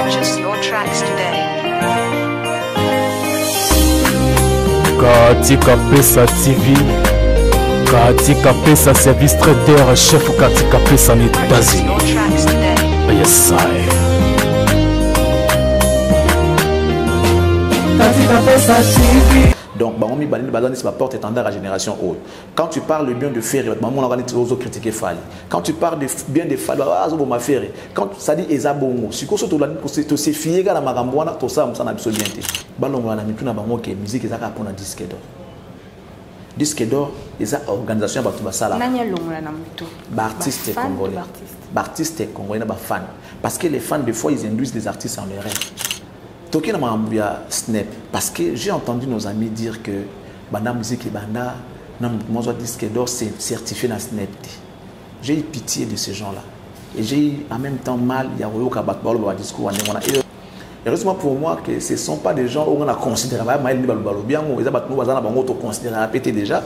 Purchase your tracks today. Katika Pesa TV, Katika Pesa Service Traiteur, chef Katika Pesa en États-Unis. Yes, I. Katika Pesa TV. Donc, ma porte étendard à génération haute. Quand tu parles bien de Ferré, maman on a critiqué Fali. Quand tu parles bien de Fali, ma Ferré. Quand ça dit Ezabongo, si tu as se fier à la maramboana, tout ça, ça n'a absolument rien. Ballon on a mis tout na bango que musique ezaka pour un disque d'or. Disque d'or, eza organisation ba tuba sala. Nanya longola na muto. Artistes congolais. Artistes congolais na ba fans parce que les fans des fois ils induisent les artistes en erreur. Toki na mambuya snap parce que j'ai entendu nos amis dire que banda musique et banda na mozo disque d'or c'est certifié na snap. J'ai eu pitié de ces gens-là et j'ai eu en même temps mal ya royoka batbalo ba discours et heureusement pour moi que ce ne sont pas des gens où on a considéré bien déjà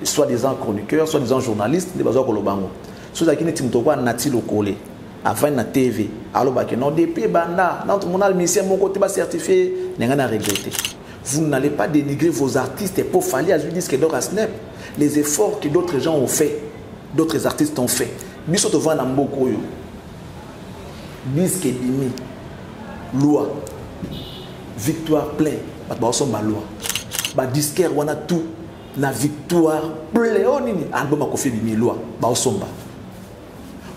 soit des chroniqueurs soit des journalistes des bazwa kolobango so za kini timtokwa nati lokole avant na TV alors ba que non depuis banda notre monal mission mon côté ba certifié n'enga na regretter. Vous n'allez pas dénigrer vos artistes et pour fallir à disque d'or à Snap les efforts que d'autres gens ont fait, d'autres artistes ont fait. Biso to va na mboko yo disque dimi loi victoire plein ba loi ba disquaire wana tout na victoire plein onini album a fait bimi loi ba osomba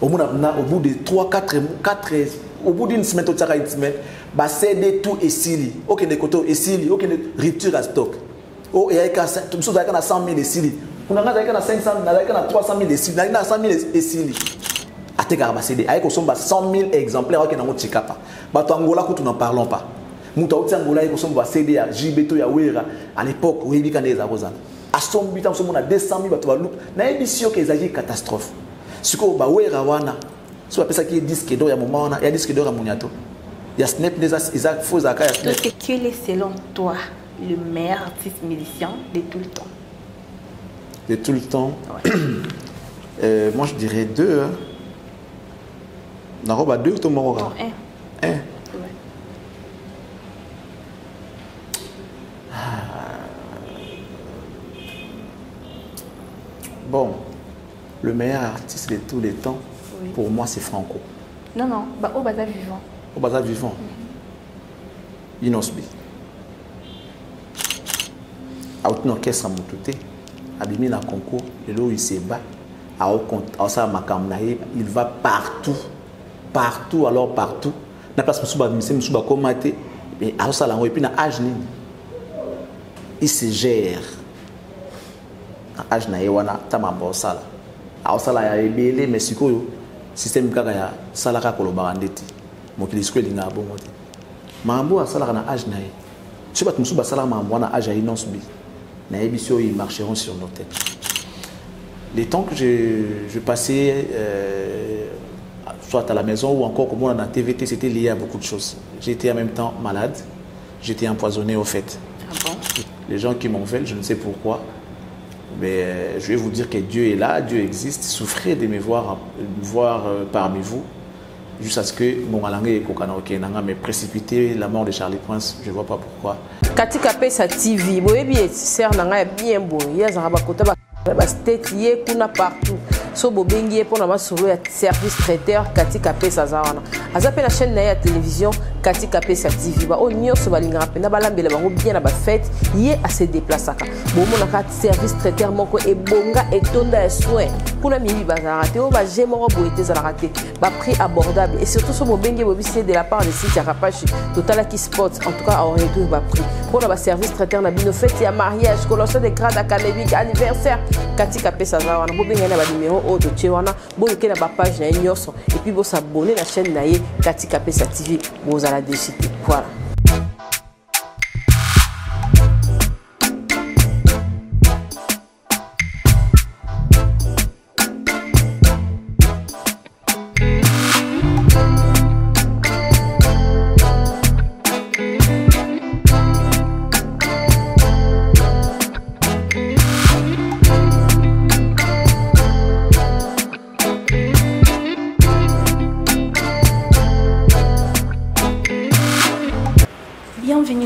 au bout de 4 au bout d'une semaine tout ça une semaine ba CD tout et sili OK de côté et sili OK de rupture à stock oh et avec tout ça avec 100 000 et sili on a avec 500 avec 300 000 et sili na 100 000 et sili ateka ba CD avec osomba 100 000 exemplaires OK na motikapa bato Angola ko nous n'en parlons pas muta uti Angola ko somba CD ya Jibeto ya Wera à l'époque où il kaneza kozana asombi tam somona 200 000 bato ba loop na émission que ezaki catastrophe siko ba Wera wana so ba pesa ki disque d'or ya moment wana ya disque d'or ya Muniato ya Snap des Isaac Foza ka ya Snap. Quel est selon toi le meilleur artiste musicien de tout le temps? De tout le temps. Ouais. Moi je dirais 2 hein. Naroba 2 to Morora. Un. Ouais. Bon, le meilleur artiste de tous les temps, oui. Pour moi, c'est Franco. Non, non, bah, au Baza vivant. Au Baza vivant. Inosbi. Out un orchestre à Moutouté, Abimi na concours, et là où il se bat, il va partout. Partout, alors partout. Na place Moussouba Komate, et puis na âge il se gère. Âge na yewana tamamba osala. Osala ya ebele mais sikoyo système kaka ya salaka koloba ndeti. Mokili sikoyo linga bongo te. Mambo asala na âge na ye. Si bat Moussouba sala mambo na âge ya inosbi. Na ebisio ils marcheront sur nos têtes. Les temps que je passais soit à la maison ou encore comme on a dans la TVT, c'était lié à beaucoup de choses. J'étais en même temps malade, j'étais empoisonné au fait. Ah bon? Les gens qui m'en veulent, je ne sais pourquoi, mais je vais vous dire que Dieu est là, Dieu existe. Souffrez de me voir parmi vous, jusqu'à ce que mon malangue mais précipiter la mort de Charlie Prince, je ne vois pas pourquoi. Katika Pesa TV, boyebi sert nanga bien bon, ya zaba kota ba state ye kuna partout. So bobengi pour na masolo ya service traiteur Katika Pesa zawana. Azape la chaîne na ya télévision Katika Pesa TV ba onyo so balingara pena balambela bango bien na ba fête ye a se déplacer. Bomo na ka service traiteur moko e bonga et tonda ya soin. Kuna mibi bazara te o ba jemoro boete za raté. Ba prix abordable et surtout so bobengi bobisi de la part de site Rapachi Total qui Sports en tout cas on retrouve ba prix. Pour na ba service traiteur na bino fête ya mariage, colossal de grade académique, anniversaire Katika Pesa zawana. Bobengi na ba numéro de Tchewana, bon que la page na Nyoso et puis vous s'abonner à la chaîne naie Katika Pesa TV, vous allez décider. Voilà.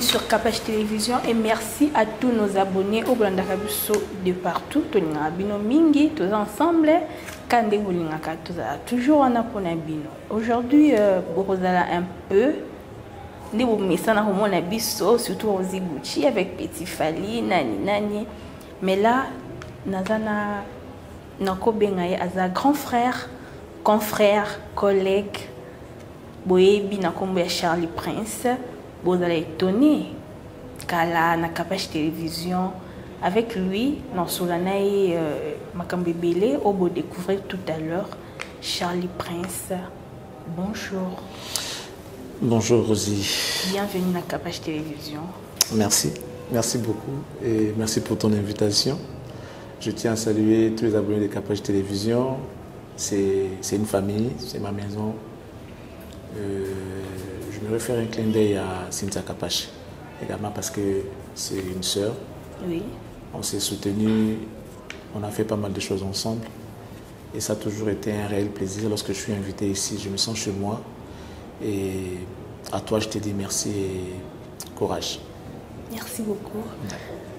sur Kapach Télévision et merci à tous nos abonnés au Blanda Kabuso de partout. Tous les abonnés mingi, tous ensemble. Kande Boulingaka, toujours en Aponabino. Aujourd'hui, Borozala un peu. Nous avons un abisso, surtout aux Gucci avec Petit Fali, Nani. Mais là, Nazana Nakobengaye as un grand frère, confrère, collègue. Boyebi Nakombe Charlie Prince. Vous allez étonner. Kala na Kapach Télévision. Avec lui, dans Solanaï Makambebele, on va découvrir tout à l'heure Charlie Prince. Bonjour. Bonjour Rosie. Bienvenue à Kapach Télévision. Merci. Merci beaucoup et merci pour ton invitation. Je tiens à saluer tous les abonnés de Kapach Télévision. C'est une famille, c'est ma maison. Je me réfère un clin d'œil à Cynthia Kapach, également parce que c'est une sœur. Oui. On s'est soutenus, on a fait pas mal de choses ensemble. Et ça a toujours été un réel plaisir. Lorsque je suis invité ici, je me sens chez moi. Et à toi, je te dis merci et courage. Merci beaucoup.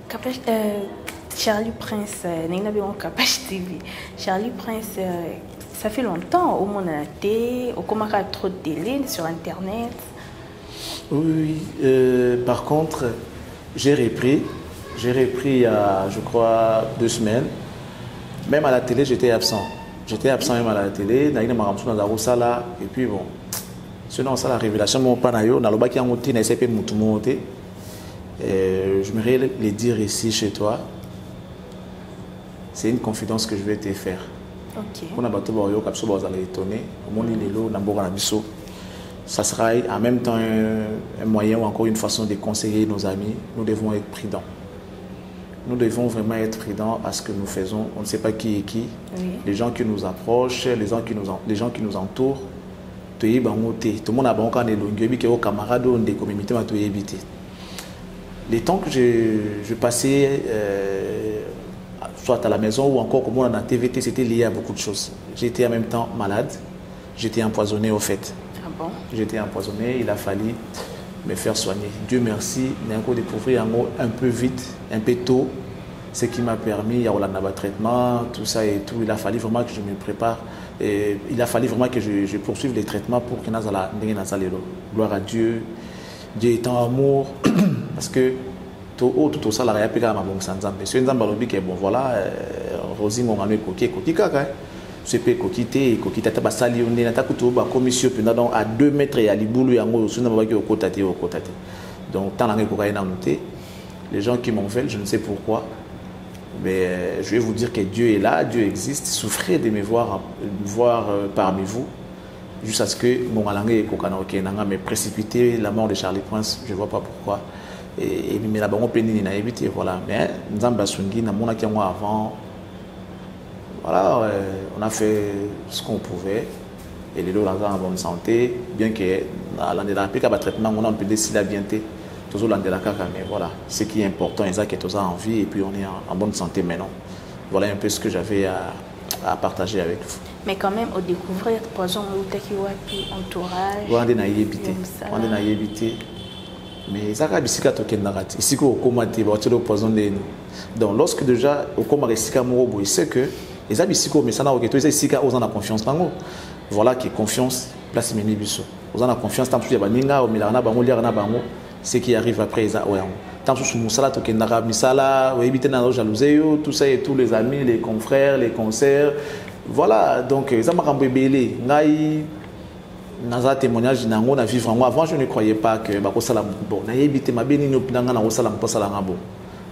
Kapach, Charlie Prince, Kapach TV. Charlie Prince, ça fait longtemps au monde à la télé, au commentaire trop de télé sur Internet. Oui, par contre, j'ai repris il y a, je crois, 2 semaines. Même à la télé, j'étais absent. J'étais absent même à la télé. Et puis bon, sinon, ça la révélation, mon panayo, dans le bac, je me les dire ici chez toi. C'est une confidence que je vais te faire. Ok. Ça sera en même temps un moyen ou encore une façon de conseiller nos amis. Nous devons être prudents. Nous devons vraiment être prudents à ce que nous faisons. On ne sait pas qui est qui. Oui. Les gens qui nous approchent, les gens qui nous entourent. Tout le monde a bon camarades des communautés. Les temps que je passais, soit à la maison ou encore comme on a la TVT, c'était lié à beaucoup de choses. J'étais en même temps malade. J'étais empoisonné au fait. Ah bon? J'étais empoisonné, il a fallu me faire soigner. Dieu merci, j'ai encore découvert un peu vite, un peu tôt, ce qui m'a permis, il y a un traitement, tout ça et tout. Il a fallu vraiment que je me prépare. Et il a fallu vraiment que je poursuive les traitements pour que gloire à Dieu. Dieu est en amour. Parce que tout ça, la réalité, c'est bon, voilà, Rosie m'a amené coquille caca. C'est pas coquité, coquita basali on est na takuto ba commission pendant donc à 2 mètres et à libulu yango suna ba ki okotate. Donc tant la koka na monté, les gens qui m'en veulent, je ne sais pourquoi, mais je vais vous dire que Dieu est là, Dieu existe. Souffrez de me voir parmi vous jusqu'à ce que mon alangé koka na okenanga me précipiter la mort de Charlie Prince, je vois pas pourquoi. Et mais la bango penini na éviter voilà, mais nzamba sungi na mona ki moi avant. Voilà, on a fait ce qu'on pouvait et les deux en bonne santé, bien que l'année d'après le traitement, on a pu décider à bien toujours l'année de la caca, mais voilà, ce qui est important, c'est que tous en vie et puis on est en bonne santé maintenant. Voilà un peu ce que j'avais à partager avec vous. Mais quand même, au découvrir, par exemple, entourage. On a évité. Mais ça a bisika tokendarat. Ici au comité, le poison de donc lorsque déjà au comité sika morobo, il sait que les abisiko mais ça n'a aucun tout ça sika aux en a confiance tango. Voilà qui confiance place meni biso. Aux en a confiance tant que baninga au milana bango liana bango ce qui arrive après ça ouais. Tant que musala tokendara misala ou éviter na jalousie tout ça et tous les amis, les confrères, les concerts. Voilà donc ça m'a rembellé ngai naza témoignage nango na vivre moi avant je ne croyais pas que bakosala bon na éviter ma béni no pinanga na osala mposala ngabo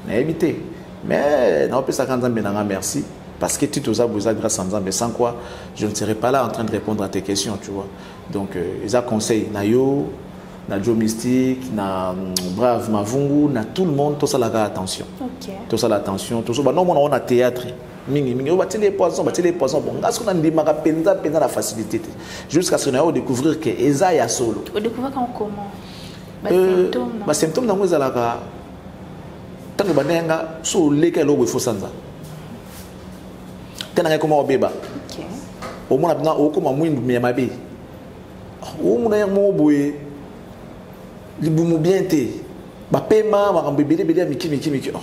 na éviter mais na opesa kanzambe nanga merci parce que tu as besoin grâce à Nzambe sans quoi je ne serais pas là en train de répondre à tes questions tu vois donc ils a conseil na yo na Joe Mystique na Brave Mavungu na tout le monde tout ça la attention OK tout ça l'attention tout ça bah non on a théâtre mingi on va les poissons bon parce qu'on a dit maka penza la facilité jusqu'à ce qu'on a découvrir que eza ya solo on découvrir comment ba symptômes na moi la ka tango banenga so leka lo faut sanza tena comment obeba OK au moins na o comment mwindu me mabe o muna ya mo boye libumu bien te ba paiement ba mbebele bele miki oh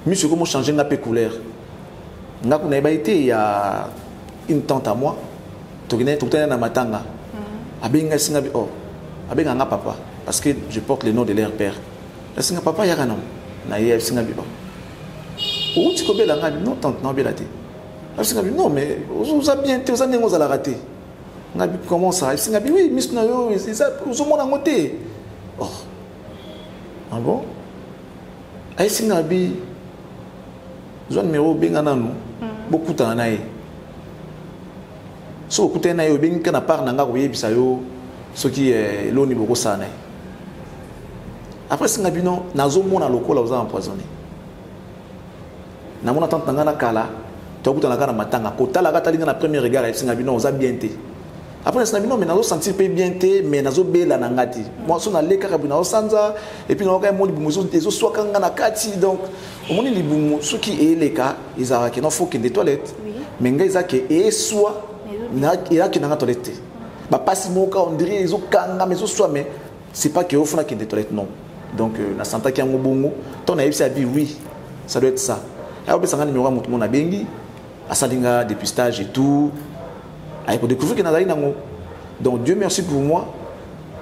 monsieur comment changer nga pe couleur nga kuna ba été il y a une tante à moi to na matanga abenga singa bi oh abenga nga papa parce que je porte le nom de leur père la singa papa ya kana na ye singa bi oh ou tu ko bela nga non tante na bela te la singa bi non mais vous a bien te vous a nengo za la rater nga bi comment ça singa bi oui miss na yo ça vous mona ngote oh ah bon ay singa bi zone numéro benga nanu beaucoup ta na ye so okuta na yo bengi kana part nanga ko yebisa yo soki loni boko sana après singa bi non nazo mona lokola oza empoisonné na mona tante nanga na kala to okuta na kana matanga ko tala ka talinga na premier regard ay singa bi non oza bien te après singa bi non mais nazo sentir pe bien te mais nazo bela na ngati moi so na leka ka bina osanza et puis na ka mo libumu ezo swaka nga na kati donc au moni libumu soki eleka izara ke no faut que des toilettes mais nga izake e soit il y a qui n'a pas de toilette. Bah pas moka on dirait ils ont kanga mais soit mais c'est pas que au fond qui des toilettes non. Donc la santé qui a un bongo, ton a sa vie oui, ça doit être ça. Alors ben ça numéro mon na bengi, à salinga dépistage et tout. Ay pour découvrir que na zali nango. Donc Dieu merci pour moi.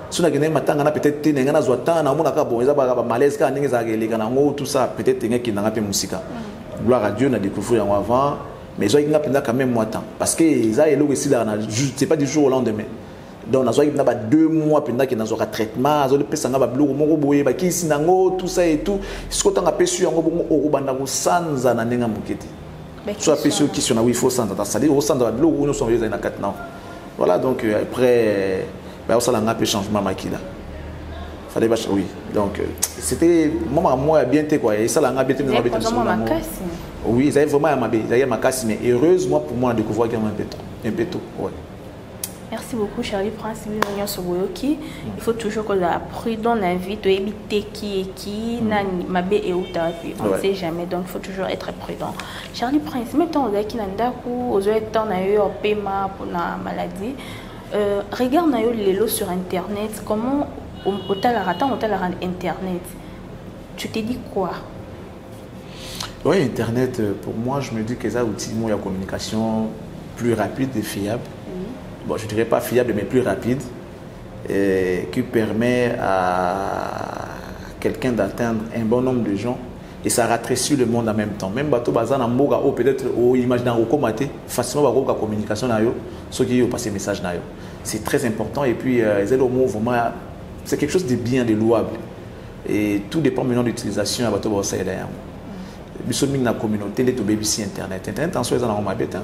Si on a gagné matanga na peut-être tenga na zoata na mona ka bon eza ba malaise ka ndenge za geleka nango tout ça peut-être tenga qui na pe musika. Gloire à Dieu na découvrir avant. Mais ils ont quand même moins de temps. Parce que c'est pas du jour au lendemain. Donc, ils ont 2 mois pendant qu'ils ont un traitement, ils ont tout ça et tout. Ce qu'on a perçu, sans soit perçu qui sont il faut sans c'est-à-dire au centre de l'eau où nous sommes dans 4 ans. Voilà, donc après, ça a un peu changement maquilla. Fallait pas oui. Donc c'était moi bien été quoi et ça l'a bien été oui, ça vraiment ma casse mais heureusement pour moi découvrir qu'il y a un peu trop. Ouais. Merci beaucoup Charlie Prince il faut toujours que la prudence dans la vie de éviter qui nani mabe et on ne sait jamais donc il faut toujours être prudent. Charlie Prince mettons qui nandaku aux temps na eu paiement pour la maladie regarde na eu les lots sur internet comment au internet tu te dis quoi? Oui, internet pour moi je me dis que ça outil de communication plus rapide et fiable. Bon, je dirais pas fiable mais plus rapide qui permet à quelqu'un d'atteindre un bon nombre de gens et ça rétrécit le monde en même temps. Même bateau bazan moga ou peut-être au imaginaire au commaté facilement ba communication na yo ceux qui ont passé message na yo. C'est très important et puis vraiment c'est quelque chose de bien, de louable. Et tout dépend maintenant de l'utilisation à bateau derrière. La communauté de BBC Internet. Internet en soi,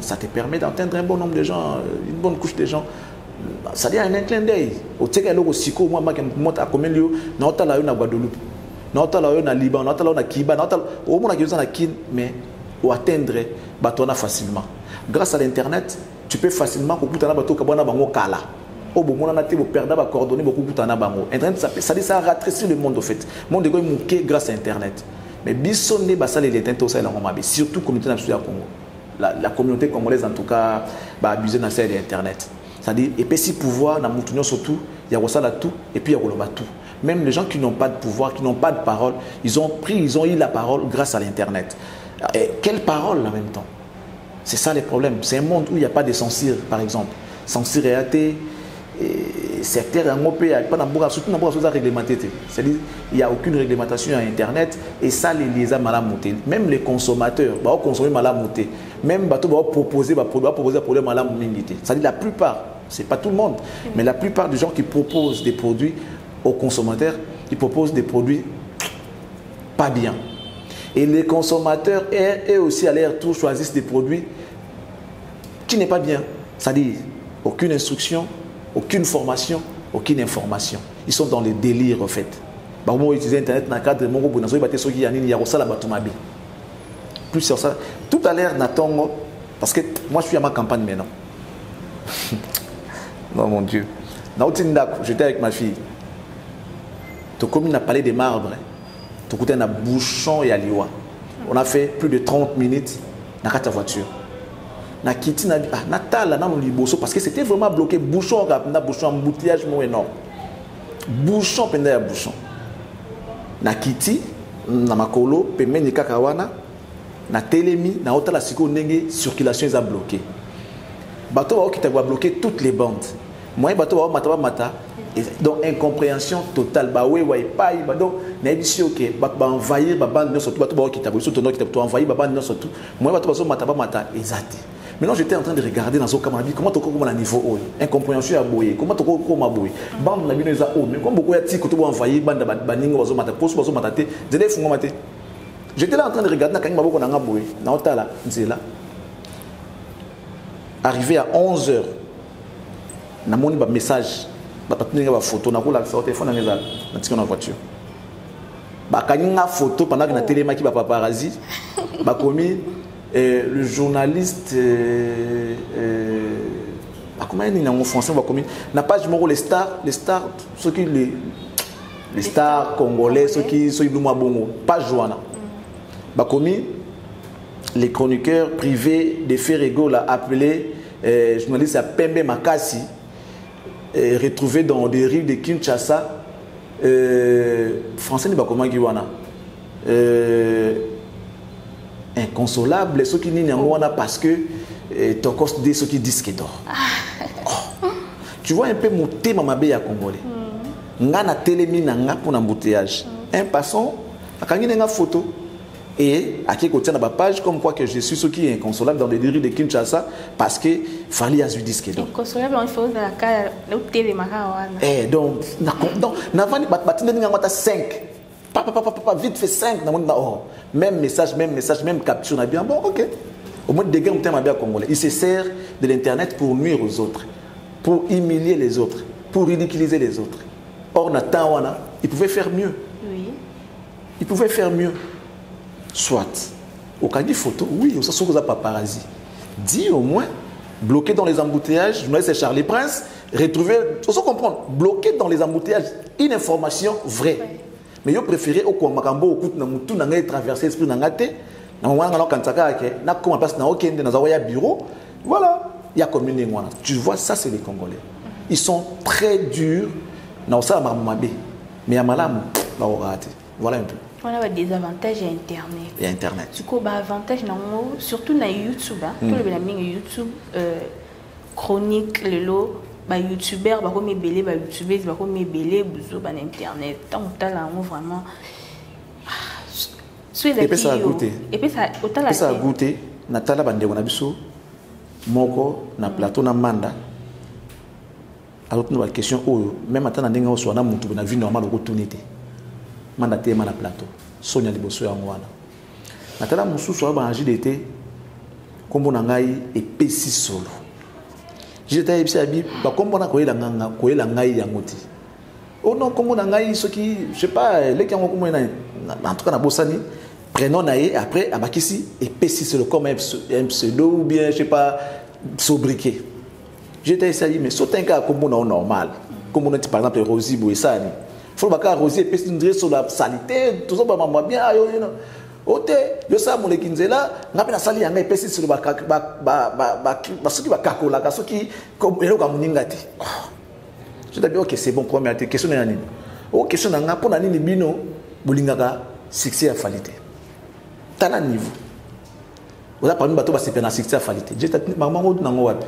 ça te permet d'atteindre un bon nombre de gens, une bonne couche de gens. Ça dit un clin d'œil. Au Tchèque, au Siko, moi, je monte à combien de lieux, non, tu as Guadeloupe, non, tu as Liban, non, tu as Kiba, non, au moins, tu as Kin, mais au atteindre, bateau facilement. Grâce à l'Internet, tu peux facilement couper un bateau Kabana Bango Kala. Au bon moment, tu peux perdre coordonnées beaucoup de Bango. Internet, ça rétrécit le monde, au fait. Le monde est mouqué grâce à Internet. Mais bisonné basal il est intéressant là on surtout communauté nationale Congo la communauté congolaise en tout cas va abuser dans celle d'internet c'est-à-dire et puis si pouvoir dans moutonio surtout il y a ça là tout et puis il y a tout même les gens qui n'ont pas de pouvoir qui n'ont pas de parole ils ont eu la parole grâce à l'internet et quelle parole en même temps c'est ça les problèmes c'est un monde où il n'y a pas de censure par exemple censure et athée secteur surtout dans les réglementés. C'est-à-dire il n'y a aucune réglementation à Internet et ça les a mal monté. Même les consommateurs vont consommer mal monté. Même bateau va proposer produits mal monté. C'est-à-dire la plupart, c'est pas tout le monde, mais la plupart des gens qui proposent des produits aux consommateurs, ils proposent des produits pas bien. Et les consommateurs eux aussi à leur tour choisissent des produits qui n'est pas bien. C'est-à-dire aucune instruction, aucune formation, aucune information. Ils sont dans le délire en fait. Ils utilisent Internet dans le cadre de mon groupe. Plus sur ça. Tout à l'heure, Nathan, parce que moi je suis à ma campagne maintenant. Non mon Dieu. J'étais avec ma fille. Comme il a parlé des marbres, tu as un bouchon et à Liwa. On a fait plus de 30 minutes dans ta voiture. Na kiti na Natal na liboso parce que c'était vraiment bloqué bouchon embouteillage énorme bouchon pendant bouchon na kiti na makolo pembeni kaka wana na telemi na otala siko ndenge circulation eza bloquée bato baokita bloquer toutes les bandes moi bato baomata mata donc incompréhension totale bawewa epai donc nayebi ok baenvahir babande nyonso tu bato baokita biso tondokita to envahir babande nyonso tu moi bato bazomata eza te. Maintenant, j'étais en train de regarder dans ce camarade, comment tu as un niveau haut, incompréhension à boyer, comment tu as un boyer, bande na bino eza haut, mais comme beaucoup de gens qui ont envoyé bande baningo bazo mata, poste bazo mata te, zele fungo mate. J'étais là en train de regarder na kangi maboko na nga boyer, na otala nzela. Arrivé à 11h, na moni ba message, ba tatunga ba photo na ko la sur téléphone na ngeza, na tiki na voiture. Ba kangi nga photo pendant que na télé maki ba paparazzi, ba komi le journaliste comment il est en français n'a pas les stars ceux qui les stars congolais ceux qui sont bongo pas joana bakomi les chroniqueurs privés de Ferrego l'a appelé journaliste à Pembe Makasi retrouvé dans des rues de Kinshasa français ni bakoma kiwana inconsolable ceux qui n'y ont parce que tokos de ceux qui disent que d'or. Tu vois un peu mon thème mabé à congolais. Nga na télémi na nga pour embouteillage. Un passant akangi nga photo et à qui côté na ba page comme quoi que je suis ceux qui est inconsolable dans les rues de Kinshasa parce que fallait à disque d'or. Inconsolable il faut dans la cas le télé makawana. Donc na vani batine nga ngata 5. Papa, vite fait 5 même message, même capture. Bien bon, ok. Au moins, des gars ont un congolais. Il se sert de l'internet pour nuire aux autres, pour humilier les autres, pour ridiculiser les autres. Or, Nathan, il pouvait faire mieux. Oui. Il pouvait faire mieux. Soit, au cas des photos, oui, on s'en pas paparazzi. Dis au moins, bloqué dans les embouteillages, journaliste Charlie Prince, retrouver, il faut comprendre, bloqué dans les embouteillages, une information vraie. Oui. Mais je préférais au Makambo, au coup de n'a traversé l'esprit n'a té. Na moment quand ça na comment passe na okende na zawaya bureau. Voilà, il y a comme une ngwana. Tu vois ça c'est les Congolais. Ils sont très durs na ça mamabé. Mais à malam ba orate. Voilà un peu. On a des avantages à internet. Et internet. Du coup ba avantage na surtout na YouTube, tout le bien YouTube chronique le lot. Bah youtubeur bah comme belé bah youtubeuse bah comme belé buzo bah internet tant là vraiment et puis ça a goûté et ça a goûté natala bande on a biso moko na plateau na manda alors nous la question oyo même atana ndenge o swana mutu na vie normale ko tunité manda tema na plateau sonya liboso ya ngwana natala mususu ba agi d'été kombo na ngai epesi solo. J'étais ici bah comme on a quoi la ngai yangoti. Oh non comme on a ngai ce qui je sais pas les qui ont comme en tout cas na bossani prénom naé après abakisi et pessi c'est le comme un pseudo ou bien je sais pas sobriquet. J'étais ici mais sauter un cas comme on est normal comme on est par exemple Rosie Boissani. Faut pas que Rosie pessi une sur la salité tout ça bah moi bien ayo you know. Ote yo sa mo lekinzela ngapi na sali yanga epesi sur ba soki ba kakola ka soki comme eloko muningati. Je t'ai dit OK c'est bon première question na nini. O question na ngapo na nini bino bolingaka succès à falité. Tala niveau. Oza parmi bato ba sepena succès à falité. Je t'ai dit mamango nango wapi.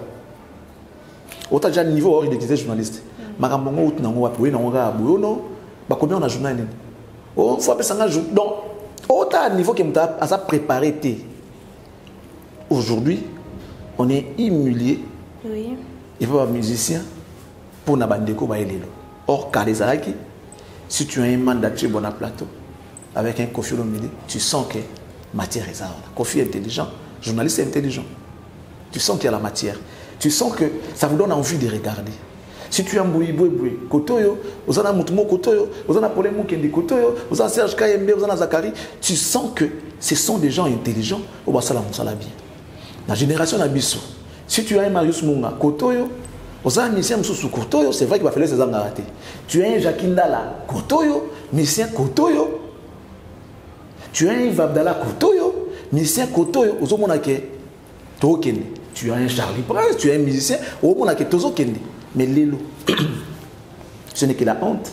Ota déjà niveau hors identité journaliste. Makambo nango wapi we nango ga bono ba combien on a journal nini. Oh faut appeler ça donc autant niveau que m'ta à ça préparé. Aujourd'hui, on est humilié. Oui. Il faut un musicien pour na bandeko ba elelo. Or Kalezaraki, si tu as un mandat de bon plateau avec un Kofi Olomide, tu sens que matière est là. Kofi est intelligent, journaliste est intelligent. Tu sens qu'il y a la matière. Tu sens que ça vous donne envie de regarder. Si tu as un boui, Kotoyo, vous en avez Moutumo Kotoyo, vous en avez Paulé Moukendi Kotoyo, vous en avez Serge Kayembe, vous en avez Zakari, tu sens que ce sont des gens intelligents au Basala Moussala bien. La génération d'Abisso, si tu as un Marius Munga Kotoyo, vous en avez un Missien Moussou Kotoyo, c'est vrai qu'il va falloir ces angles ratés. Tu as un Jacquindala Kotoyo, Missien Kotoyo, tu as un Yves Abdallah Kotoyo, Missien Kotoyo, aux Omonake Tokende. Tu as un Charlie Prince, tu as un musicien, au Monake Tozo Kende. Mais Lélo, ce n'est que la honte.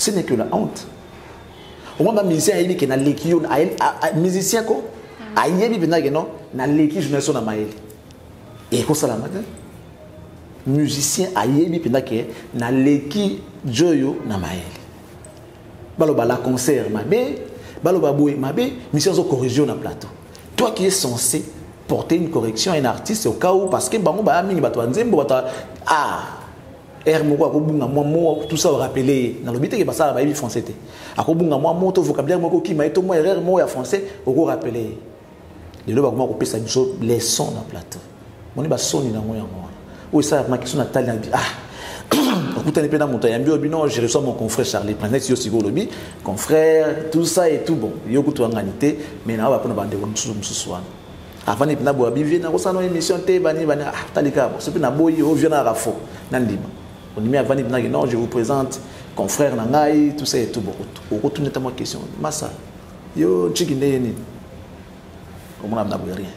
ce n'est que la honte. Au moins, musicien a dit que na leki musicien ko a yebi bina que non na leki jeunesse na maël. Et ko sala matin. Musicien a yebi bina que na leki joyo na maël. Baloba la concert mabe, baloba boue mabe, musicien zo corriger na plateau. Toi qui es censé porter une correction à un artiste au cas où parce que bango ba mingi bato nzembo bato moko akobunga moi tout ça rappeler na lobité que ça ba français té akobunga moi to vocabulaire moko ki maito moi erreur moi ya français oko rappeler les loba comment ko pesa biso leçon na plateau moni ba soni na moi yango ou ça ma question na tali na okutani pe na moto ya mbio bino je reçois mon confrère Charlie Prince yo sigo lobi confrère tout ça et tout bon yo kutu nganité mais na ba pona bande ko msusuana avant de venir boire bien na kosana émission te bani talika c'est na boyi o viena rafo nandima on dit avant de venir non je vous présente confrère nangai tout ça et tout beaucoup au retour notamment question massa yo chikinde ni on n'a rien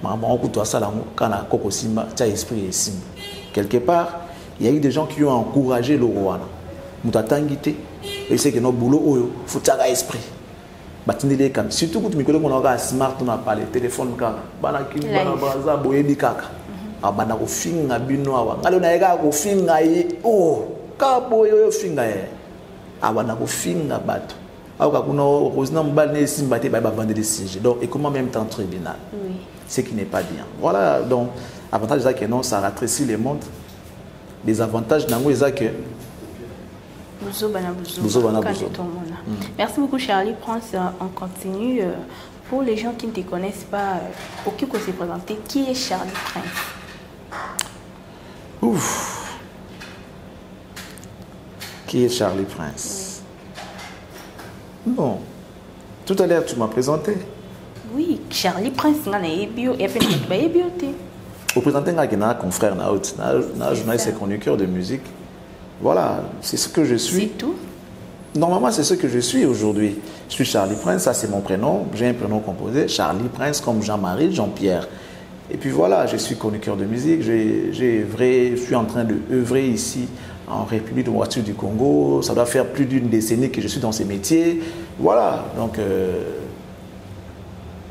maman on kutu asala kana koko simba cha esprit et simba quelque part il y a eu des gens qui ont encouragé le roi mutatangité et c'est que notre boulot oyo faut tanga esprit batindile kam surtout quand mikolo mon ga smart on a parlé téléphone kaka bana ki bana baza boyebi kaka abana ko finga bino awa ngalo na eka ko finga yi ka boyo finga ye abana ko finga bato awa kuna rozina mbal ne simba te ba vendre des sièges donc et comment même temps tribunal oui ce qui n'est pas bien voilà donc avantage ça que non ça rétrécit les mondes les avantages nango ça que Merci beaucoup Charlie Prince. On continue. Pour les gens qui ne te connaissent pas, pour qui se présenter, qui est Charlie Prince? Ouf. Qui est Charlie Prince? Oui. Bon, tout à l'heure tu m'as présenté. Oui, Charlie Prince, au présenté un confrère, un journaliste et chroniqueur de musique. Voilà, c'est ce que je suis. C'est tout? Normalement, c'est ce que je suis aujourd'hui. Je suis Charlie Prince, ça c'est mon prénom. J'ai un prénom composé, Charlie Prince, comme Jean-Marie, Jean-Pierre. Et puis voilà, je suis chroniqueur de musique. Je suis en train d'œuvrer ici en République démocratique du Congo. Ça doit faire plus d'une décennie que je suis dans ces métiers. Voilà, donc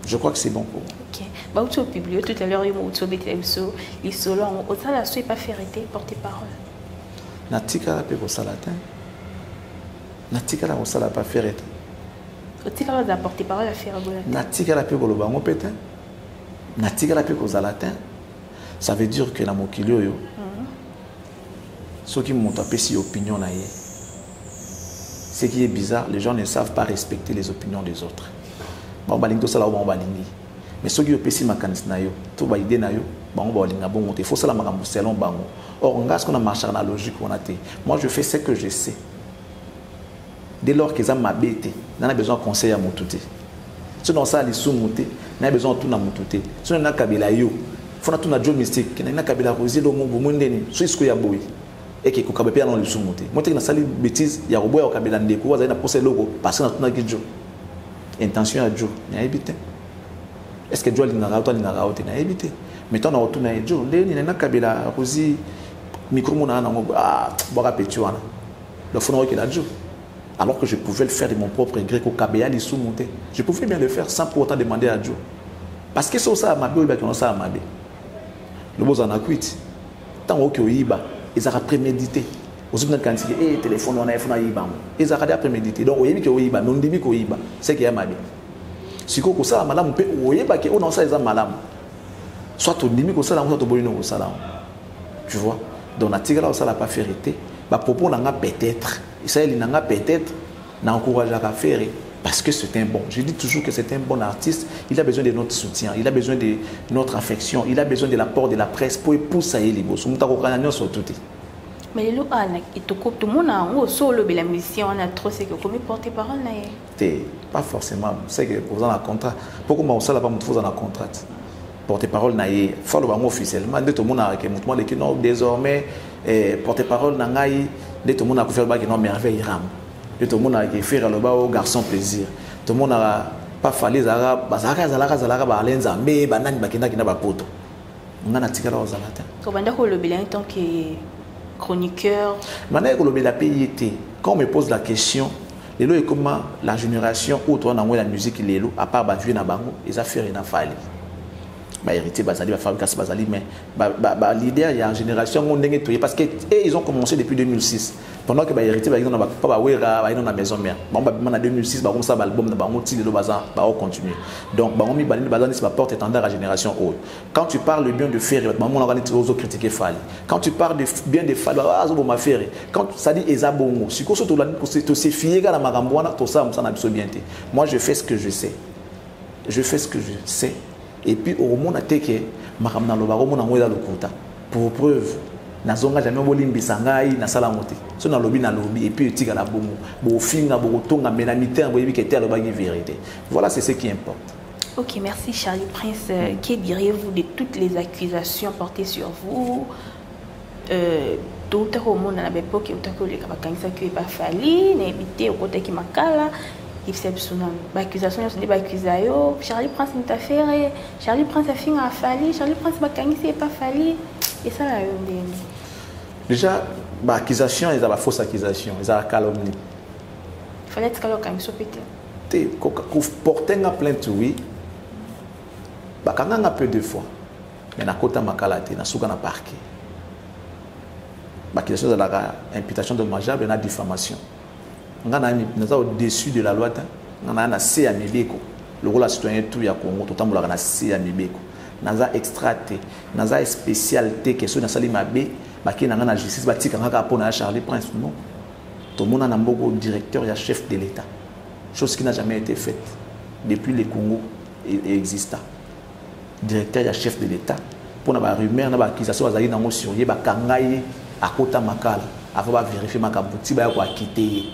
je crois que c'est bon pour moi. Ok. Bah, tu as publié tout à l'heure, ils sont là, on a pas fait arrêter, porter-parole. Natika la pe ko salatin. Natika la ko sala pa fereta. Natika la porter parole à faire bola. Natika la pe ko loba ngo petin. Natika la pe ko zalatin. Ça veut dire que la mokili yo. Ceux qui m'ont tapé si opinion na ye. Ce qui est bizarre, les gens ne savent pas respecter les opinions des autres. Ba balingo sala ba balingi. Mais ceux qui ont pesi makanisi na yo, to ba idée na yo, ba ngo ba linga bongo te. Faut sala makambo selon bango. Or, on a ce qu'on a marché dans la logique qu'on a été. Moi, je fais ce que je sais. Dès lors qu'ils ont ma bête, on a besoin de conseil à mon touté. Si on a ça, on a besoin de tout dans mon touté. Si on a kabila yo, faut tout na job mystique. On a kabila rosé do mon boumondeni. Si ce que y a boui et que kabela pe dans le sous-monté. Moi, tu as sali bêtise, il y a roboy au kabila ndeko, vous avez na posé logo parce que on a tout na job. Intention à job, n'y a évité. Est-ce que job l'inara ou l'inara ou n'a évité? Mais on a retourné à job. Les n'a kabila rosé micro mona na boira pétuana le fond qui l'a dit alors que je pouvais le faire de mon propre gré au Kabea les sous-monter je pouvais bien le faire sans pour autant demander à Dieu parce que c'est ça ma bé ou ça ma bé le beau en a quitté tant que iba ils ont prémédité aux autres quand il téléphone on a iPhone iba ils ont prémédité donc oyebi que iba non dibi ko iba c'est qu'il y a ma bé si ko ça malamu pe oyeba que on ça ils ont malamu soit to dibi ko ça la soit to boyino ko ça tu vois. Donc, ça n'a pas fait arrêter. Propos n'a peut-être. Ça, il n'a peut-être n'encourage à faire parce que c'est un bon. Je dis toujours que c'est un bon artiste. Il a besoin de notre soutien. Il a besoin de notre affection. Il a besoin de l'apport de la presse pour pousser les beaux. Mais tout le monde a solo la mission. On a trop c'est que comme porte-parole pas forcément. C'est que vous avez un contrat. Pourquoi on ne pas vous avez un contrat? Porte-parole naïe, faut le voir officiellement. Dès tout le monde a que non désormais porte-parole nangai, dès tout le monde a fait le non merveille ram. Dès tout le monde a fait le bas au garçon plaisir. Tout le monde a pas fallu zara, bazaka balenza mais banani bakina kina bapoto. On a tika la zalata. Ko banda ko le bilan tant que chroniqueur. Mané ko le bilan payé. quand on me pose la question, lelo est comment la génération où on a la musique lelo, à part vieux na bango, ils ont fait rien fallu. Bah hérité bazali, bah fabrication bazali, mais l'idée il y a une génération on n'est pas parce que ils ont commencé depuis 2006. Pendant que bah hérité bah ils ont pas wera, bah ils ont la maison mère. Bon bah en 2006 bah comme ça bah album bah on tire le bazar, bah on continue. Donc bah on mis balini bazali c'est ma porte étendard à génération haute. Quand tu parles bien de faire, maman on va toujours critiquer Fali. Quand tu parles de bien de Fali, ah zo ma faire. Quand ça dit ezabongo, si ko surtout la to se fier à la magambwana tout ça on a bien été. Moi je fais ce que je sais. Je fais ce que je sais. Et puis au moment où teke makamna loba au moment où le kota pour preuve nazonga jamais bolimbi sangai na sala moté so na lobi et puis tika la bomo bo finga bo tonga menamité bo yebi kete aloba ki vérité. Voilà, c'est ce qui importe. Ok, merci Charlie Prince. Que diriez-vous de toutes les accusations portées sur vous? Tout au monde à l'époque où tu as kanisa qui pas fallu n'éviter au côté qui makala. L'accusation c'est des accusations. Charlie Prince n'est pas fait. Charlie Prince a fini à fallu. Charlie Prince n'a pas fallu. Et ça là. Déjà, l'accusation, ils ont la fausse accusation, ils ont la calomnie. Il fallait être calme quand même sauter. Porter une plainte oui. Bah quand on a peu de fois, mais na kota makalate na suka na parquet. L'accusation de la imputation dommageable et la diffamation. On est au-dessus de la loi. On a un C à Mibeko. Le rôle de citoyen tout ya Congo, tout le temps, on a un C à Mibeko. On a un extraté, on a une spécialité qui est sur la salle Mabé, qui est dans la justice, qui est dans Charlie Prince. Non. Tout le monde a un directeur et un chef de l'État. Chose qui n'a jamais été faite depuis le Congo existant. Directeur et un chef de l'État. Pour la rumeur, la accusation, on a un surveillé, à côté de Makala. Avant de vérifier ma cabouti, il a quitté.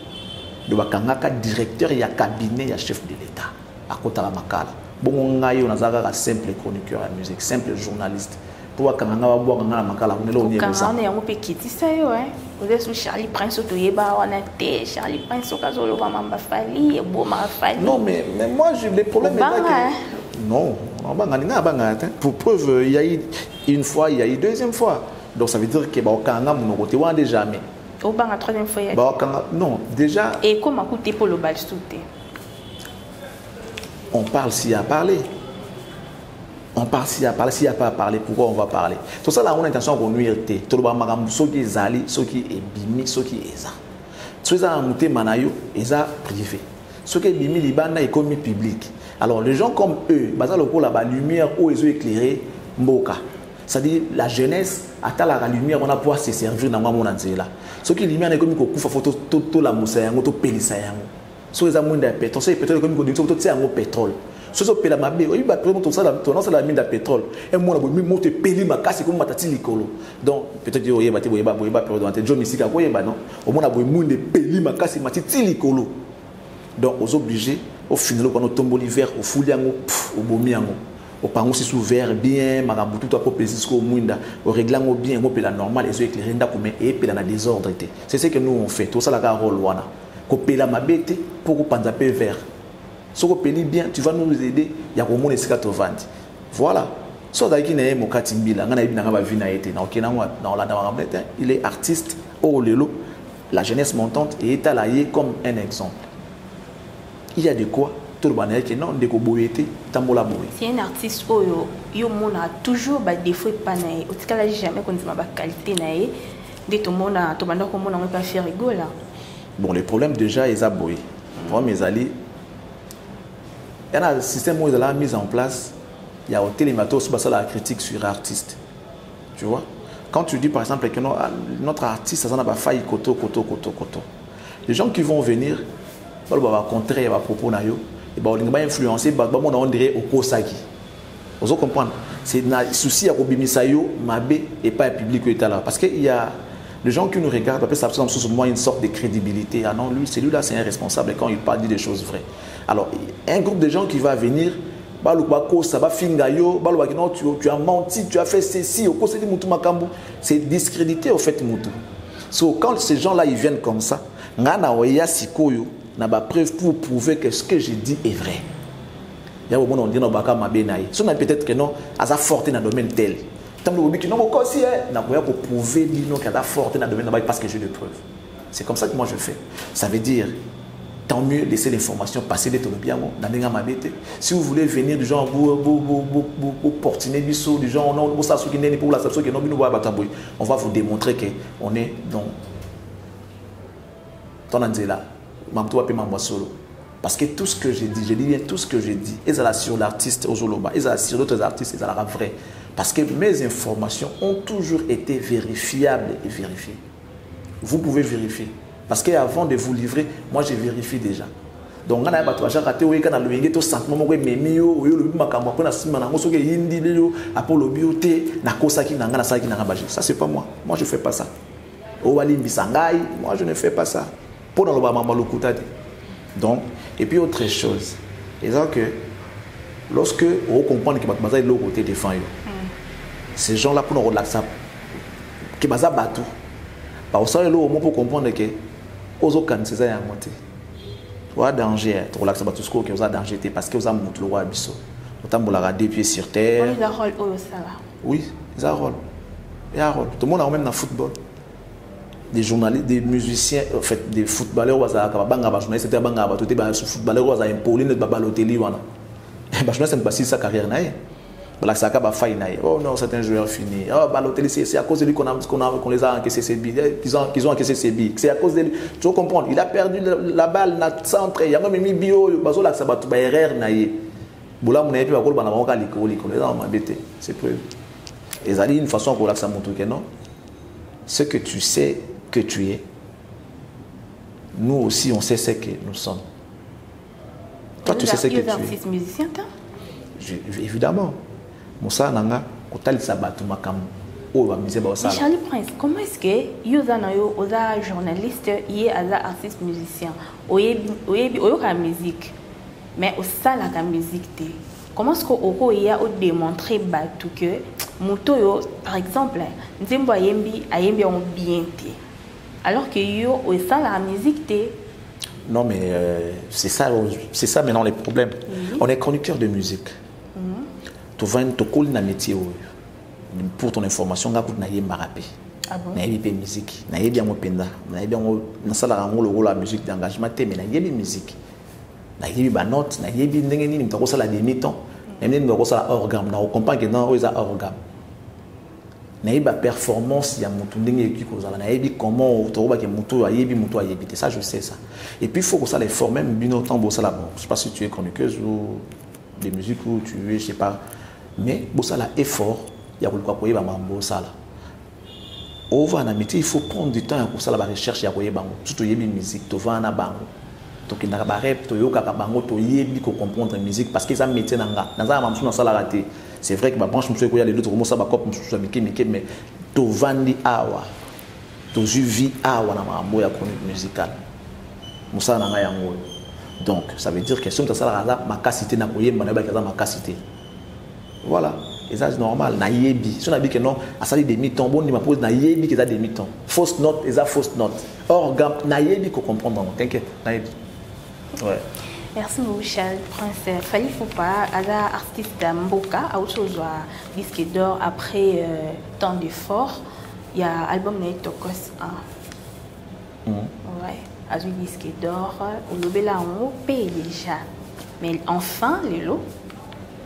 De bakangaka directeur et cabinet et chef de l'État à côté de Makala. Bon on a eu un simple chroniqueur à musique, simple journaliste. Pour bakangaka wa boire ngala Makala on est là on est comme ça. On est un peu petit ça yo hein. Vous êtes sur Charlie Prince to yeba on a té Charlie Prince au kazolo ba mamba fali bo ma fali. Non mais moi j'ai les problèmes que non, pour preuve il y a eu une fois, il y a eu deuxième fois. Donc ça veut dire que ba okanga mon côté wa déjà jamais. Au banc la troisième fois. Non, déjà. Et comment coûter pour le bal sauté? On parle s'il y a parlé. On parle s'il y a parlé. S'il n'y a pas parlé, pourquoi on va parler? Tout ça, là, on a l'intention qu'on nuire. Tout le monde, ceux qui sont allés, ceux qui sont bimi, ceux qui sont. Ceux qui sont montés manayo, ils sont privés. Ceux qui sont bimi, ils sont comme public. Alors, les gens comme eux, la lumière où ils ont éclairé, Mboka. C'est-à-dire la jeunesse, à la lumière, on a pouvoir se servir dans le monde entier. Ce qui est lumière, c'est comme si on fait la mousse, on fait pélissaire. Ce qui est moins de pétrole, c'est pétrole comme si on fait un pétrole. Ce qui est pétrole, c'est la mine de pétrole. Et moi, je monte péli ma casse comme matati likolo. Donc peut-être que vous avez pas John Missika quoi non. Au moins on monde péli ma casse matati likolo. Donc aux obligés au final quand on tombe l'hiver au fouliango au bomiango. Au pango si ouvert bien marabutu to plaisir jusqu'au mwinda au réglant bien au pela normal et éclairé ndako mais et pela na désordre. C'est ce que nous on fait tout ça la rôle wana ko pela mabete pour panza pe vert. Si tu payes bien, tu vas nous aider. Il y a comment les scato vendre. Voilà. So d'ailleurs qui n'est pas Mokatimbila, il est artiste au lelo, la jeunesse montante et est allé comme un exemple. Il y a de quoi tout le monde qui non de koboyete tambola boy. C'est un artiste yo mona toujours ba défaut pas naé. Au tout cas là jamais qu'on dit ma qualité naé. De tout monde to banda ko mona pas faire rigoler. Bon, les problèmes déjà ils a boy. Pour mes alliés. Il y a un système où ils ont mis en place, il y a au télémato, c'est la critique sur l'artiste. Tu vois? Quand tu dis par exemple que notre artiste, ça n'a pas failli koto. Les gens qui vont venir, ils vont contrer les propos, ils vont influencer, on dirait au Kosaki. Vous comprenez? C'est un souci à Obimisayo, Mabé et pas le public qui est là. Parce qu'il y a les gens qui nous regardent, après ça sous moi une sorte de crédibilité. Ah non, lui, celui-là, c'est un responsable quand il parle des choses vraies. Alors, un groupe de gens qui va venir, tu as menti, tu as fait ceci, c'est discrédité au fait. So, quand ces gens-là ils viennent comme ça, on a la preuve pour prouver que ce que je dis est vrai. Il y a un moment où on dit peut-être que non, à sa forte dans le domaine tel. Tant que non, pour prouver qu'il y a forte dans le domaine parce que j'ai des preuves. C'est comme ça que moi je fais. Ça veut dire, tant mieux laisser l'information passer de bien dans les gamins. Si vous voulez venir du genre vous portiner du saut, du genre on va vous démontrer qu'on est dans ton anzela. Parce que tout ce que j'ai dit, je dis bien tout ce que j'ai dit, et ça sur l'artiste Ozoloba, et ça sur d'autres artistes, et ça la vrai. Parce que mes informations ont toujours été vérifiables et vérifiées. Vous pouvez vérifier. Parce qu'avant de vous livrer, moi je vérifie déjà. Donc, on a raté, on a le tout simplement, on a ça, c'est pas moi. Moi, je ne fais pas ça. Moi, je ne fais pas ça. Donc, et puis autre chose, c'est que lorsque on comprend que Batmaza est de l'autre côté des fins, ces gens-là pour nous relaxer, qui basent bateau, parce que là, on peut comprendre que aux autres c'est ça monté. Tu as danger, tu relaxes bateau, ce que vous avez danger, parce que vous avez monté le roi abisso. Autant vous l'avez des pieds sur terre. Il y a un rôle au Sala. Oui, il y a un rôle. Il y a un rôle. Tout le monde a même dans le football. Des journalistes, des musiciens, en fait, des footballeurs, journalistes, footballeurs, sa carrière. Oh non, c'est un joueur fini. Oh, Balotelli, c'est à cause de lui qu'on les a encaissé ses billes, qu'ils ont encaissé ses billes. C'est à cause de lui. Tu veux comprendre, il a perdu la balle dans le centre. Il y a même mis bio, c'est prévu. Et ça dit une façon pour ça montre que non. Ce que tu sais que tu es, nous aussi on sait ce que nous sommes. Toi tu sais ce que tu es. Artiste musicien, évidemment. Moussa Nanga, Kotali Sabatou Makam, Charlie Prince, comment est-ce que vous êtes journaliste et artiste musicien? Vous avez la musique, mais vous avez la musique. Comment est-ce que vous avez démontré que Muto, par exemple, Nzembo Ayembi ont bien été. Alors que yo, ça la musique t'es. Non mais c'est ça maintenant les problèmes. On est conducteur de musique. Tu vas te coller dans métier pour ton information nga na yemba rapé. Ah bon? Na yebi musique, na yebi ngo penda, na yebi ngo na sala ngo le rôle la musique d'engagement mais na yebi musique. Na yebi ba note, na yebi ndenge nini mtako sala demi-temps. Même mtako sala hors gamme, na comprend que non eza hors gamme. Na yebi performance ya mutu ndenge ki kozala, na yebi comment to ba ke mutu ayebi ça je sais ça. Et puis il faut que ça les forme même bino temps bo sala bon. Je sais pas si tu es chroniqueuse ou de musique ou tu es je sais pas. Mais bo sala effort, il y a quoi koyeba mambo sala. On va en amitié, il faut prendre du temps pour ça la recherche ya koyeba bango. Surtout yebi musique, to va na bango. To ki na ba rap, to yoka ka bango to yebi ko comprendre musique parce que ça métier nanga. Na za mamsu na sala raté. C'est vrai que ma branche monsieur ko ya les autres comment ça ba cop monsieur miki mais to vandi awa. To juvi awa na mambo ya chronique musicale. Musa nanga yango. Donc ça veut dire que si on ça la makasité na koyeba na ba kaza makasité. Voilà, et ça c'est normal. Na yebi, si on a dit que non, à ça demi-temps, bon, il m'a posé na yebi que ça demi-temps. Fausse note, et ça fausse note. Or, na yebi qu'on comprend vraiment. T'inquiète, na yebi. Ouais. Merci beaucoup, Charles Prince. Fallait faut pas, à l'artiste d'Amboka, à autre chose, disque d'or après tant d'efforts, il y a album Naitokos 1. Ouais, à ce disque d'or, au Lobela on paye déjà. Mais enfin, les lots.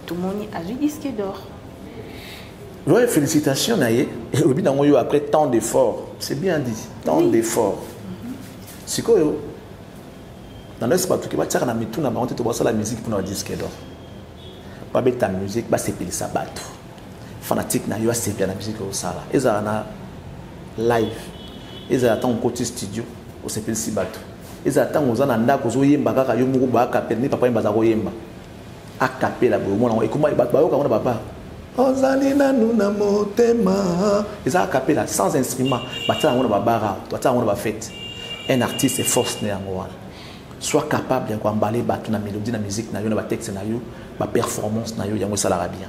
Tout le monde a eu disque d'or. Oui, félicitations, Naye. Et au bout d'un moment, après tant d'efforts, c'est bien dit, tant d'efforts. C'est quoi, dans le sport, tu vas dire que tu vas la musique pour un disque d'or. Pas ta musique, c'est pour ça battre. Fanatique, c'est bien la musique au Sala. Ils ont live. Ils ont un côté studio, c'est pour ça battre. Ils attendent aux ananda, aux oyemba, aux yomba, kapel, ni papa yemba, oyemba. A capé la boue, et comment il bat comme papa. Ozalina nuna motema. Ils ont capé là sans instrument. Bata on va bara, bata on va fête. Un artiste est force né en soit capable d'emballer battu na mélodie na musique na yo na texte na yo, ba performance na yo yango salara bien.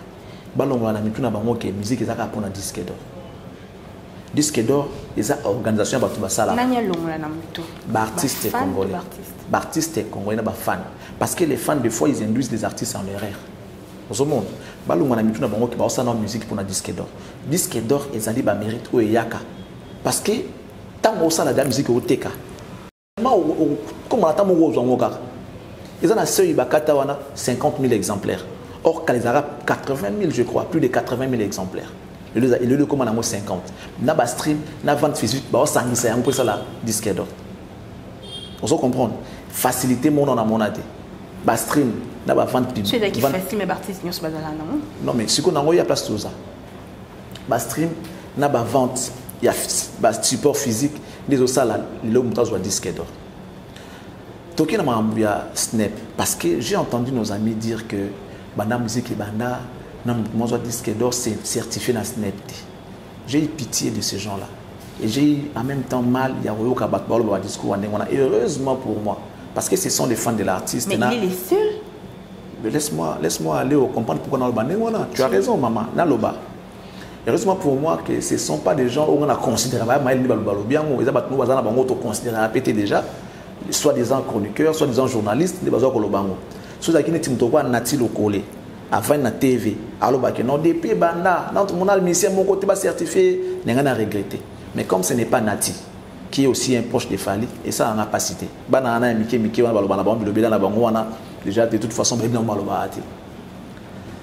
Balongo na mitu na bango que musique ezaka pour na disque d'or. Disque d'or, eza organisation batu ba sala. Nanya longola na mitu. Ba artiste congolais. Ba artiste congolais na ba fan. Parce que les fans, des fois, ils induisent les artistes en erreur. Au monde, on a mis tout le qui va musique pour un disque d'or. Disque d'or, ils ont dit mérite ou yaka. Parce que tant que ça la musique au TK comme on attend mon gros zongoka ils ont un seuil bakata wana 50 000 exemplaires or quand les arabes 80 000 je crois plus de 80 000 exemplaires et le comme on a 50 na ba stream na vente physique ba sangisa un peu ça la disque d'or on se comprendre faciliter mon on a mon ate ba stream na ba vente publique c'est qui facile mais artiste nyos bazala non mais si qu'on a y a place tout ça ba stream na ba vente il y a ba support physique des osala le montage soit disque d'or toki na mambia snap parce que j'ai entendu nos amis dire que banda musique et banda na montage soit disque d'or c'est certifié na snap. J'ai eu pitié de ces gens-là et j'ai eu en même temps mal il y a eu ka bat balo ba discours et heureusement pour moi parce que ce sont les fans de l'artiste. Mais il est les seuls. Mais laisse-moi aller au comprendre pourquoi na loba. Tu as raison maman na loba. Heureusement pour moi que ce ne sont pas des gens où on a considéré bien déjà soit des chroniqueurs, soit des journalistes, des bazar kolobango. Soit qui n'est pas nati lokole avant na TV. Alors que non depuis banda, dans mon mission mon côté pas certifié, n'en a regretté. Mais comme ce n'est pas nati qui est aussi un proche de Fali et ça en a pas cité. Bana na Miki wana balobana ba bilobe na bango wana déjà de toute façon bien maloba ati.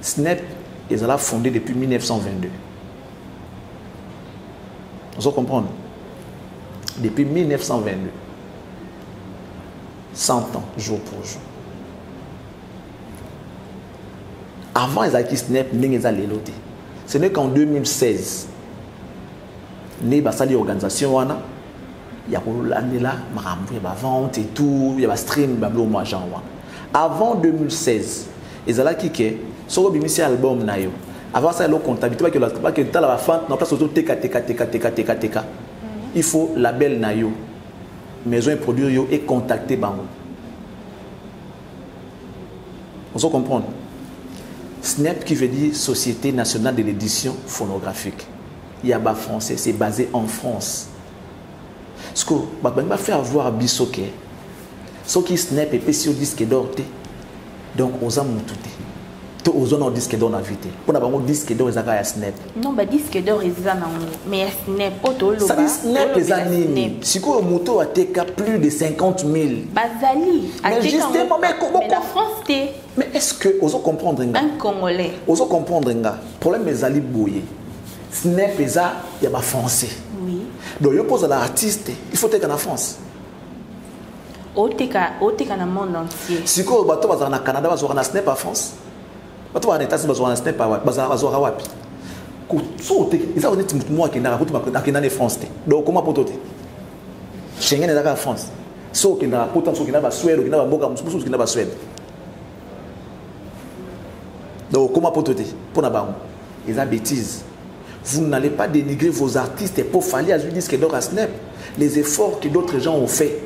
Snap ils ont fondé depuis 1922. Vous comprenez? Depuis 1922. 100 ans, jour pour jour. Avant, ils avaient Snap, ils avaient l'éloté. Ce n'est qu'en 2016, il y a une organisation, il y a une vente et tout, il y a un stream, il y a un stream. Avant 2016, ils avaient kické sur le album. Avant ça, il y a une comptabilité que la vente, il faut label nayo, maison et produire et contacter bango. On se comprend. SNEP qui veut dire Société nationale de l'édition phonographique. Il y a bas français, c'est basé en France. Ce que va faire avoir bisoké. Ce qui SNEP est PC au disque d'or, donc aux âmes tout. Aux zones disque d'or invité. Pour n'avoir disque d'or ils ont Snap. Non bah disque d'or ils ont mais Snap auto loba. Ça dit Snap les années. Si quoi moto a TK plus de 50 000. Bazali. Mais justement mais la France t'es. Mais est-ce que vous comprendre un Congolais. Vous comprendre problème les ali boyer. Snap ils a il y a pas français. Oui. Donc yo pose à l'artiste il faut être en France. OTK dans le monde entier. Si quoi bato bazana na Canada bazana Snap en France. Tu vas en États-Unis, tu vas en Snap, tu vas en Wapi. Ils ont dit que moi qui n'ai pas France. Donc, comment pour toi? Schengen est en France. Ceux qui n'ont pas Suède, qui n'ont pas Suède. Donc, comment pour toi? Pour la banque. Ils ont bêtises. Vous n'allez pas dénigrer vos artistes pour faller à ce d'or à Snap. Les efforts que d'autres gens ont fait,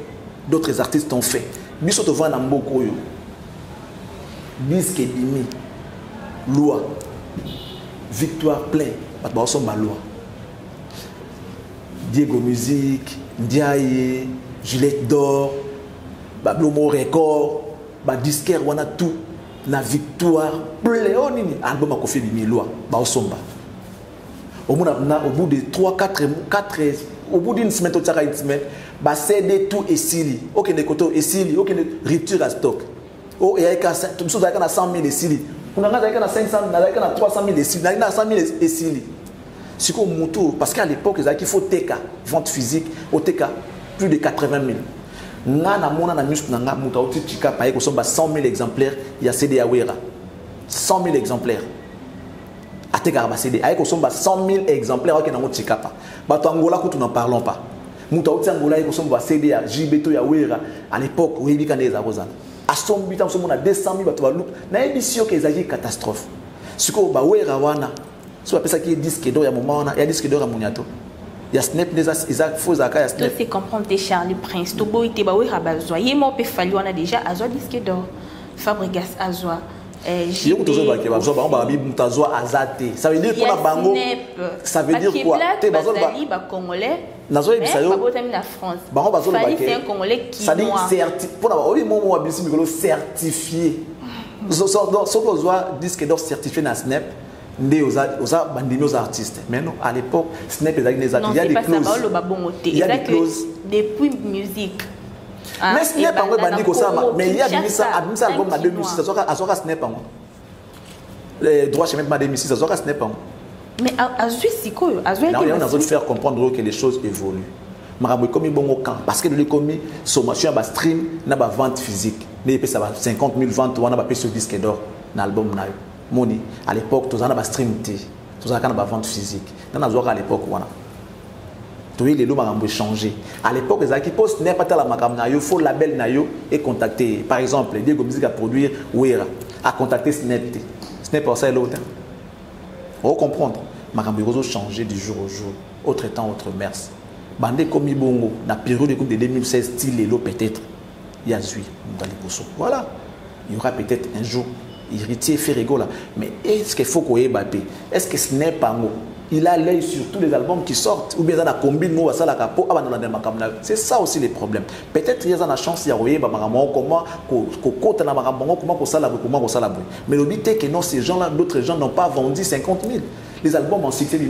d'autres artistes ont fait. Bisous te voient dans beaucoup. Disque dimi. Loi, victoire plein, ma loi. Diego Musique, Ndiaye, Gillette d'or, Bablomo Record, disquaire, on a tout. La victoire plein, on a album à Kofi Bimi loi, Baosomba. Au bout de 3-4 au bout d'une semaine, une semaine, CD tout et Sili. Ok, des côtés et Sili, ok, rupture à stock. Oh, il y a 100 000 et Sili. On a 500 000, 300 000 et 100 000 et Sili. C'est comme moto, parce qu'à l'époque, il faut TK, vente physique, au TK, plus de 80 000. Nous avons 100 000 exemplaires, il y a CD Awera. 100 000 exemplaires. À TK, il y a 100 000 exemplaires, nous n'en parlons pas. Nous avons CD à JB Awera, à l'époque, où il y a des arrosans. À son but, on a 200 000 bateaux. Na émission qui est catastrophe. Ce qu'on va voir wana, soit appelle ça qui est disque d'or, il y a moment, il y a disque d'or à Moniato. Il y a Snap, il y a faux à Snap. C'est comprendre des Charlie Prince. Tobo ite ba wera bazwa. Yemo pe fali wana déjà azwa disque d'or. Fabregas azwa. Ça veut dire quoi bango? Ça veut dire quoi? T'es bazali ba congolais. Nazo ebisayo. La France. C'est un congolais qui ça dit certifié. Pour la oui mon abisi micro certifié. Donc ce qu'on voit disque d'or certifié na Snap, osa bandimi aux artistes. Mais non, à l'époque, ce n'est pas des artistes. Il y a des clauses. Il y a des clauses. Depuis musique. Mais ce n'est pas un bandit comme ça. Mais il y a des albums en 2006. Ce n'est pas les droits chez même 2006. Ce n'est pas. Mais à Suisse, on a besoin de faire comprendre que les choses évoluent. Parce que le commis sommation à stream n'a pas vente physique. Mais ça va 50 000 ventes, on a pas sur disque d'or dans l'album Moni. À l'époque, tout ça n'a pas stream, tout ça n'a pas vente physique. Dans la à l'époque, on a tout les lots ont changé. À l'époque, les qui postent n'est pas la macam il faut label nayo et contacter. Par exemple, Diego Musique à produire Wera à contacter Snap. Snap pour ça l'autre. On comprendre. Macam a changé du jour au jour. Autre temps, autre mers. Bandé comme Ibongo, dans la période de 2016, style l'eau peut-être, il y a Zui, voilà. Il y aura peut-être un jour, héritier, Ferrego là. Mais est-ce qu'il faut qu'on ait Bappé? Est-ce que ce n'est pas moi? Il a l'œil sur tous les albums qui sortent, ou bien dans la combine, moi, ça la capo, c'est ça aussi les problèmes. Peut-être il y a la chance, il y a comment mais le but est que non, ces gens-là, d'autres gens n'ont pas vendu 50 000. Les albums en succès,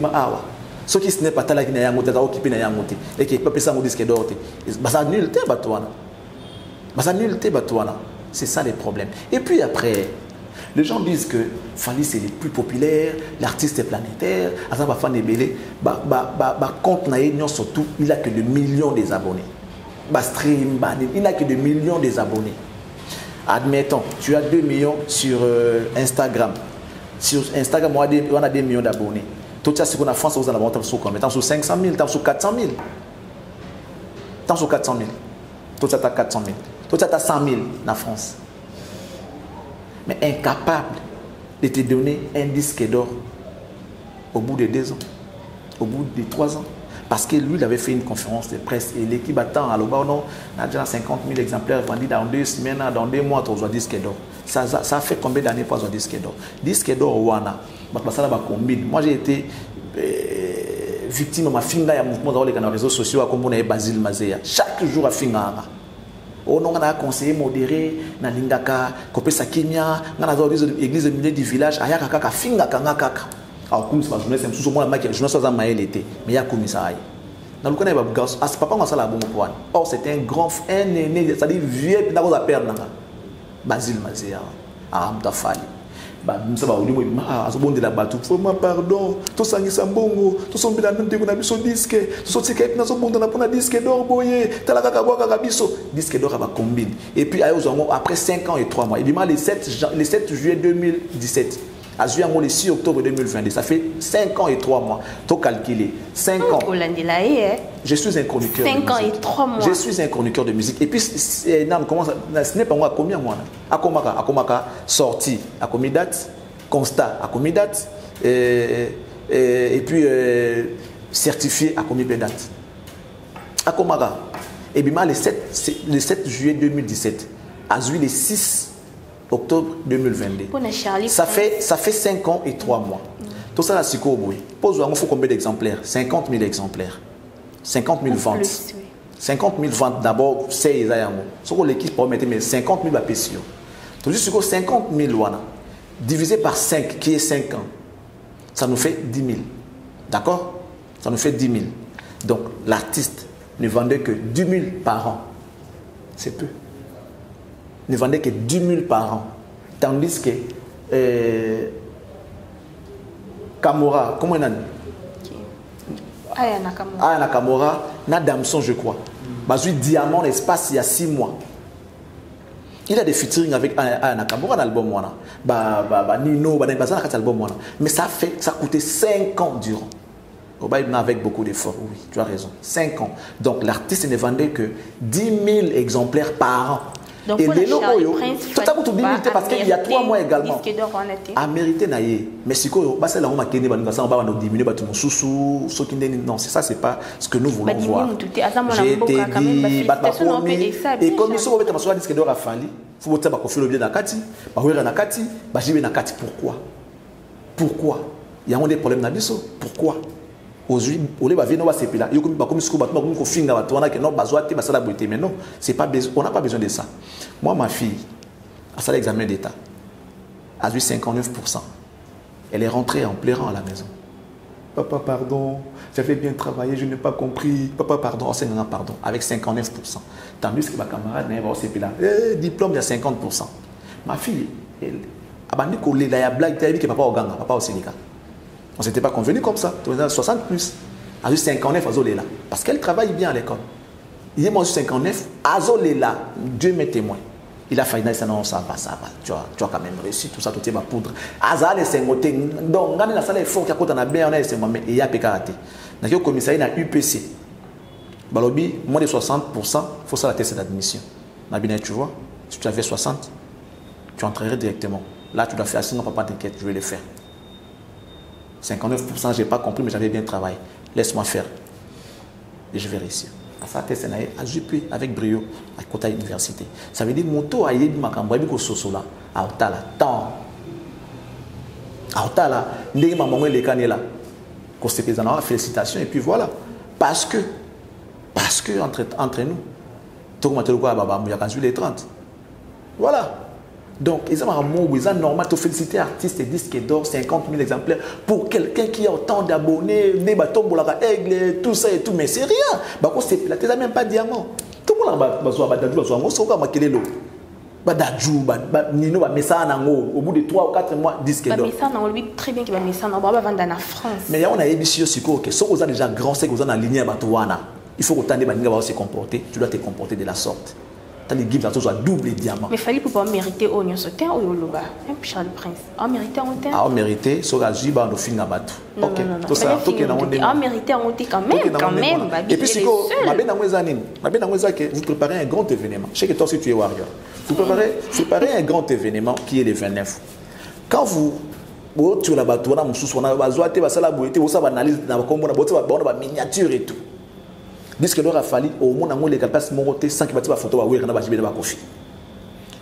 ce qui n'est pas tel qu'il occupé et qui peut ça disque d'or. C'est ça les problèmes. Et puis après, les gens disent que Fally c'est le plus populaire, l'artiste est planétaire, compte surtout, il n'a que de millions des abonnés. Stream, il n'a que de millions des abonnés. Admettons, tu as 2 millions sur Instagram. Sur Instagram, on a 2 millions d'abonnés. Tout ça, c'est qu'on a France, vous en avez sur combien? Sur 500 000, sur 400 000. Sur 400 000. Tout ça, tu as 400 000. Tout ça, tu as 100 000 en France. Mais incapable de te donner un disque d'or au bout de 2 ans, au bout de 3 ans. Parce que lui, il avait fait une conférence de presse et l'équipe attend à l'Obanon, on a déjà 50 000 exemplaires vendus dans 2 semaines, dans 2 mois, tu as un disque d'or. Ça fait combien d'années pour un disque d'or? Disque d'or, Wana. Moi, j'ai été victime de ma finga et mouvement dans les réseaux sociaux comme on est Basile Mazéa. Chaque jour, à finga. On a conseillé modéré, na lingaka, kopé sakimia, on a l'église du milieu du village, ayaka kaka finga kanga kaka. Alors comme ça, je ne sais pas je ne sais pas l'été, mais il y a comme ça. Dans le cas de papa, on a la bonne point. Or, c'était un grand, un aîné, c'est-à-dire vieux, puis d'abord la perte. Basile Mazéa, Aram Tafali. Azobonde la batu foma pardon to sangisa mbongo to sombela ndeko na biso disque to sotika epina zobonda na pona disque d'or boye tala kaka boka kaka biso disque d'or ba combine et puis après 5 ans et 3 mois et bien le 7 juillet 2017 à juillet le 6 octobre 2022 ça fait 5 ans et 3 mois to calculer 5 ans je suis un chroniqueur 5 ans et 3 mois je suis un chroniqueur de musique et puis comment ça ce n'est pas moi combien mois Akomaka sorti à combien date constat à combien date et puis certifié à combien de date Akomaka et bien le 7 juillet 2017 à juillet le 6 octobre 2022 ça fait 5 ans et 3 mois tout ça là c'est quoi pose il faut combien d'exemplaires 50 000 exemplaires 50 000 ventes plus, oui. 50 000 ventes d'abord c'est ce que l'équipe peut mettre mais 50 000 appétions tout juste 50 000 divisé par 5 qui est 5 ans ça nous fait 10 000 d'accord ça nous fait 10 000 donc l'artiste ne vendait que 10 000 par an c'est peu ne vendait que 10 000 par an tandis que Kamora comment on a dit Aya Nakamura, na Damson, je crois. Bazui Diamant, l'espace, il y a 6 mois. Il a des featuring avec Aya Nakamura dans l'album. Nino, l'album. Mais ça coûtait 5 ans durant. Avec beaucoup d'efforts, oui, tu as raison. 5 ans. Donc l'artiste ne vendait que 10 000 exemplaires par an. Donc, et les locaux, tout ça coûte limité parce qu'il y a 3 mois également. À mériter naïe. Mais si quoi, c'est là où on a gagné, on va diminuer, non, c'est ça, c'est pas ce que nous voulons voir. J'ai été dit, et comme ils sont au fait, disque d'or à Fally, il faut que tu le bien Nakati, Nakati, pourquoi il y a des problèmes dans pourquoi aujourd'hui on les va venir voir ces pays là il y a comme ce que battement comme finga batona que non besoin de ça la beauté mais non c'est pas on n'a pas besoin de ça moi ma fille a ça l'examen d'état a eu 59% Elle est rentrée en pleurant à la maison. Papa, pardon, j'avais bien travaillé, je n'ai pas compris. Papa, pardon, oh, c'est non, pardon, avec 59%. Tandis que ma camarade n'a pas là. Diplôme, il y a 50%. Ma fille, elle a dit qu'il y a une blague, elle a dit que papa au Ganga, papa au Sénégal. On ne s'était pas convenu comme ça. 60 plus. Elle a dit 59, elle est là. Parce qu'elle travaille bien à l'école. Il est moi 59, Azol est là, Dieu m'est témoin. Il a failli dire non, ça va. Tu as quand même réussi, tout ça, tout est ma poudre. Azal est 50. Donc, regardez la salle est fort, on a bien, on a 50, mais il y a PKT. Dans le commissariat, il y a UPC. Balobi, moins de 60%, il faut ça la test d'admission. Tu vois, si tu avais 60, tu entrerais directement. Là, tu dois faire, sinon, papa, t'inquiète, je vais le faire. 59%, je n'ai pas compris, mais j'avais bien travaillé. Laisse-moi faire. Et je vais réussir. Ça test a juppé avec brio à côté de l'université. Ça veut dire que moto a été macambo avec soso là à otala temps. À otala, ndenge maman les canela. Qu'on se fait félicitations et puis voilà. Parce que entre nous, tout le monde a baba mouya 30. Voilà. Donc, ils ont normal de féliciter artistes et disques d'or, 50 000 exemplaires, pour quelqu'un qui a autant d'abonnés, des bâtons, aigle, tout ça et tout, mais c'est rien. Tu n'as même pas de diamant. Tout le monde a besoin de au bout de 3 ou 4 mois, disque d'or. Très bien qu'il va mettre ça en France. Mais il y a des émissions qui sont déjà grands, c'est qu'ils ont aligné à Batouana. Il faut que tu se comporter, tu dois te comporter de la sorte. Double diamant. Mais il fallait pouvoir mériter au Nyon Sauter ou au Loba. Un Charles Prince. On mérité en terre. Ah, on mérité, sur la Jiba, on finit à battre. Ok, tout ça, tout est on mérité en terre quand même. Et puis, c'est quoi? Vous préparez un grand événement. Je sais que toi aussi tu es warrior. Vous préparez un grand événement qui est le 29. Quand vous tu la bateau, on a analyse dans miniature et tout. Disque d'or a fallu au monde en les capaces monter sans qu'il la photo à Wera na Bajibe na Kofi.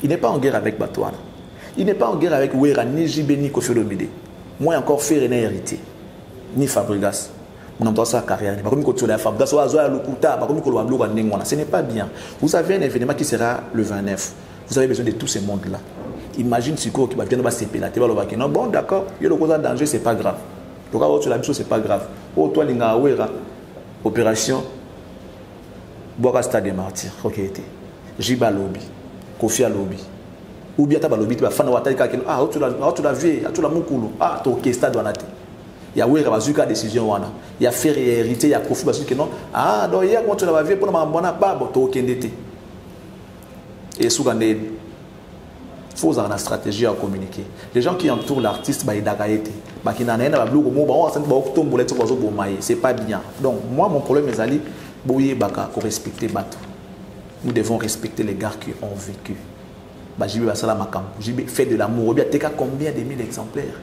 Il n'est pas en guerre avec Batouana. Il n'est pas en guerre avec Wera ni Jibé ni Kofi Olomide. Moi encore faire un héritier ni Fabregas. Mon nom sa carrière. Pas comme Kotola Fabregas ou Azoa Lukuta, pas comme Kolo Ablo Ndengwana. Ce n'est pas bien. Vous avez un événement qui sera le 29. Vous avez besoin de tous ces mondes là. Imagine Siko qui va bien ba CP là, tu vas le voir non bon d'accord, il y a le cause de danger, c'est pas grave. Donc quand tu la biso c'est pas grave. Oh toi linga Wera opération Boka Stade des Martyrs, ok. Jiba Lobby, Kofi Lobby. Ou bien tu as lobby, tu vas faire un wattage qui ah tu l'as vu, tu l'as mukulu, ah tu ok Stade Wanate. Il y a Wera bazuka décision wana. Il y a faire hériter, il y a Kofi bazuka non. Ah donc hier quand tu l'as vu pour ma bonne pas tu ok ndete. Et sougande faut avoir une stratégie à communiquer. Les gens qui entourent l'artiste bah ils dagaïté. Bah qui n'en a pas blog mo bah on sent bah tomber les choses au maï, c'est pas bien. Donc moi mon problème mes amis Bouye Baka, pour respecter Batou. Nous devons respecter les gars qui ont vécu. Jibé Basala Makam, Jibé fait de l'amour. Jibé Teka combien de 1000 exemplaires